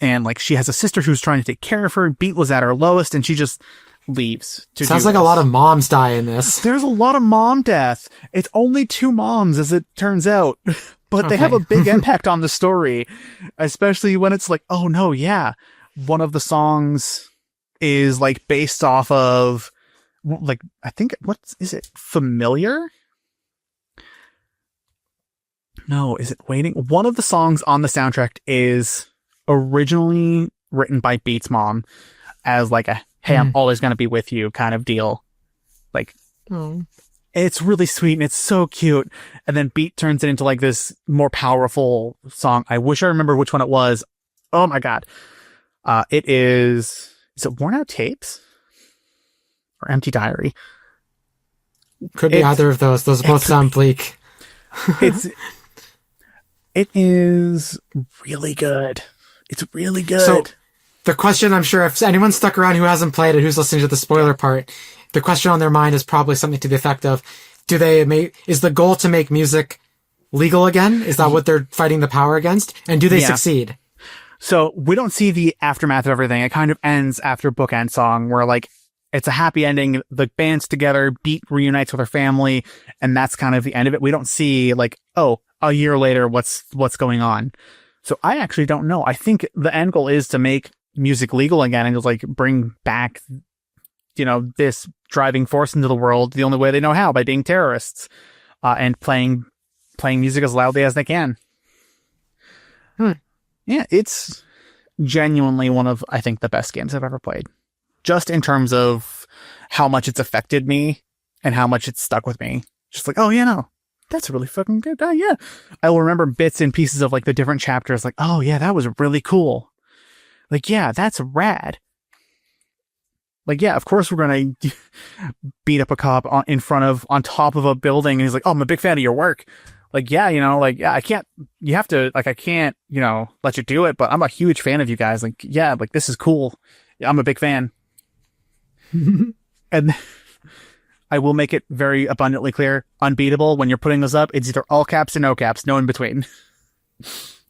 And like, she has a sister who's trying to take care of her. Beat was at her lowest, and she just leaves. Sounds like a lot of moms die in this. There's a lot of mom death. It's only 2 moms, as it turns out. But they have a big impact on the story, especially when it's like, oh no, yeah. One of the songs is like based off of, like, I think, what is it? Familiar? No, is it Waiting? One of the songs on the soundtrack is originally written by Beat's mom as like a, hey, I'm always going to be with you kind of deal. Like, it's really sweet and it's so cute. And then Beat turns it into like this more powerful song. I wish I remember which one it was. Oh my God. It is it Worn Out Tapes or Empty Diary? Could be either of those. Those both sound bleak. It is really good. It's really good. So the question, I'm sure if anyone's stuck around who hasn't played it, who's listening to the spoiler part, the question on their mind is probably something to the effect of, is the goal to make music legal again? Is that what they're fighting the power against? And do they succeed? So we don't see the aftermath of everything. It kind of ends after bookend song where like it's a happy ending. The band's together, Beat reunites with her family, and that's kind of the end of it. We don't see like, oh, a year later, what's going on. So I actually don't know. I think the end goal is to make music legal again and just like bring back, this driving force into the world the only way they know how, by being terrorists, and playing music as loudly as they can. Yeah, it's genuinely one of, I think, the best games I've ever played. Just in terms of how much it's affected me and how much it's stuck with me. Just like, oh, yeah, no, that's really fucking good. Yeah. I will remember bits and pieces of like the different chapters. Like, oh, yeah, that was really cool. Like, yeah, that's rad. Like, yeah, of course we're going to beat up a cop on top of a building. And he's like, oh, I'm a big fan of your work. Like, yeah, I can't let you do it, but I'm a huge fan of you guys. Like, yeah, like, this is cool. Yeah, I'm a big fan. And I will make it very abundantly clear, Unbeatable, when you're putting this up, it's either all caps or no caps, no in between.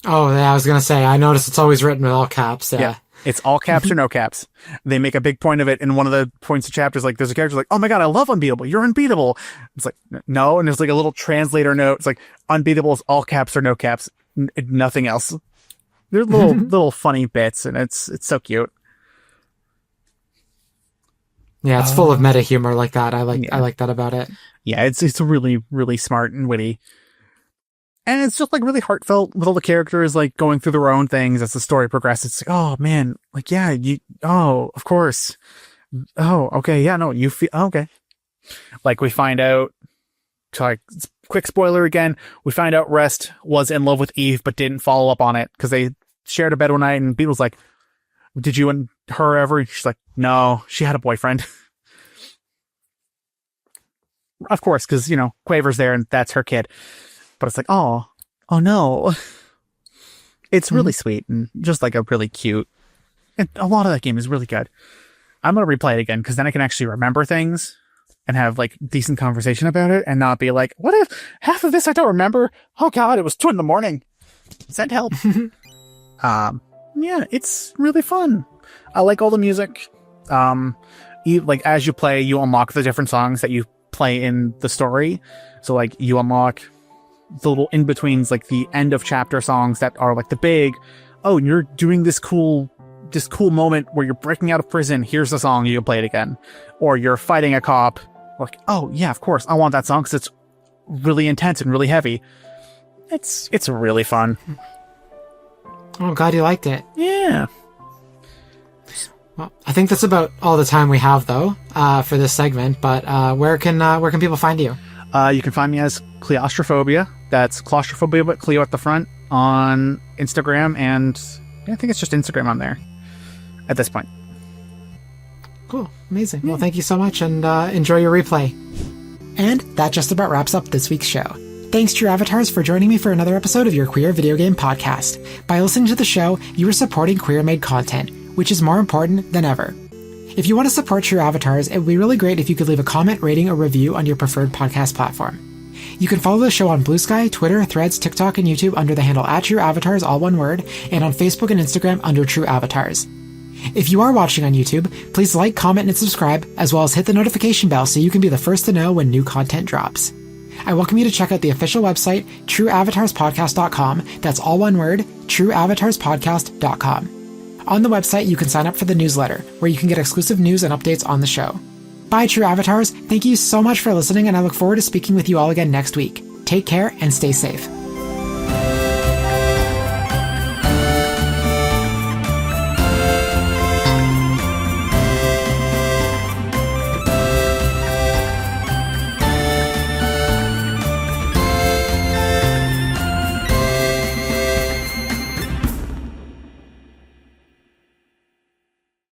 Oh, yeah, I was going to say, I noticed it's always written with all caps. Yeah. It's all caps or no caps. They make a big point of it in one of the points of chapters. Like, there's a character like, oh my God, I love Unbeatable. You're unbeatable. It's like, no. And there's like a little translator note. It's like, Unbeatable is all caps or no caps. Nothing else. There's little funny bits, and it's so cute. Yeah, it's full of meta humor like that. I like that about it. Yeah, it's really, really smart and witty. And it's just like really heartfelt with all the characters like going through their own things as the story progresses. It's like, oh man, like, yeah, of course. Oh, okay. Yeah, no, you feel, okay. Like we find out, like, quick spoiler again, we find out Rest was in love with Eve, but didn't follow up on it because they shared a bed one night, and Beat was like, did you and her ever? And she's like, no, she had a boyfriend. Of course, because, Quaver's there and that's her kid. But it's like, oh no. It's really sweet and just like a really cute. And a lot of that game is really good. I'm going to replay it again because then I can actually remember things and have like decent conversation about it and not be like, what if half of this I don't remember? Oh God, it was 2 a.m. Send help. Yeah, it's really fun. I like all the music. Like as you play, you unlock the different songs that you play in the story. So like you unlock the little in-betweens, like the end of chapter songs that are like the big, oh, you're doing this cool moment where you're breaking out of prison, here's the song, you can play it again. Or you're fighting a cop, like, oh yeah, of course I want that song because it's really intense and really heavy. It's really fun. Oh, glad you liked it. Yeah. Well, I think that's about all the time we have though for this segment, but where can people find you? You can find me as Cleostrophobia. That's claustrophobia, but Cleo at the front on Instagram. And I think it's just Instagram on there at this point. Cool. Amazing. Well, thank you so much, and enjoy your replay. And that just about wraps up this week's show. Thanks to your avatars for joining me for another episode of your Queer Video Game Podcast. By listening to the show, you are supporting queer-made content, which is more important than ever. If you want to support True Avatars, it would be really great if you could leave a comment, rating, or review on your preferred podcast platform. You can follow the show on Blue Sky, Twitter, Threads, TikTok, and YouTube under the handle @TrueAvatars, all one word, and on Facebook and Instagram under True Avatars. If you are watching on YouTube, please like, comment, and subscribe, as well as hit the notification bell so you can be the first to know when new content drops. I welcome you to check out the official website, trueavatarspodcast.com. That's all one word, trueavatarspodcast.com. On the website, you can sign up for the newsletter, where you can get exclusive news and updates on the show. Bye, True Avatars. Thank you so much for listening, and I look forward to speaking with you all again next week. Take care and stay safe.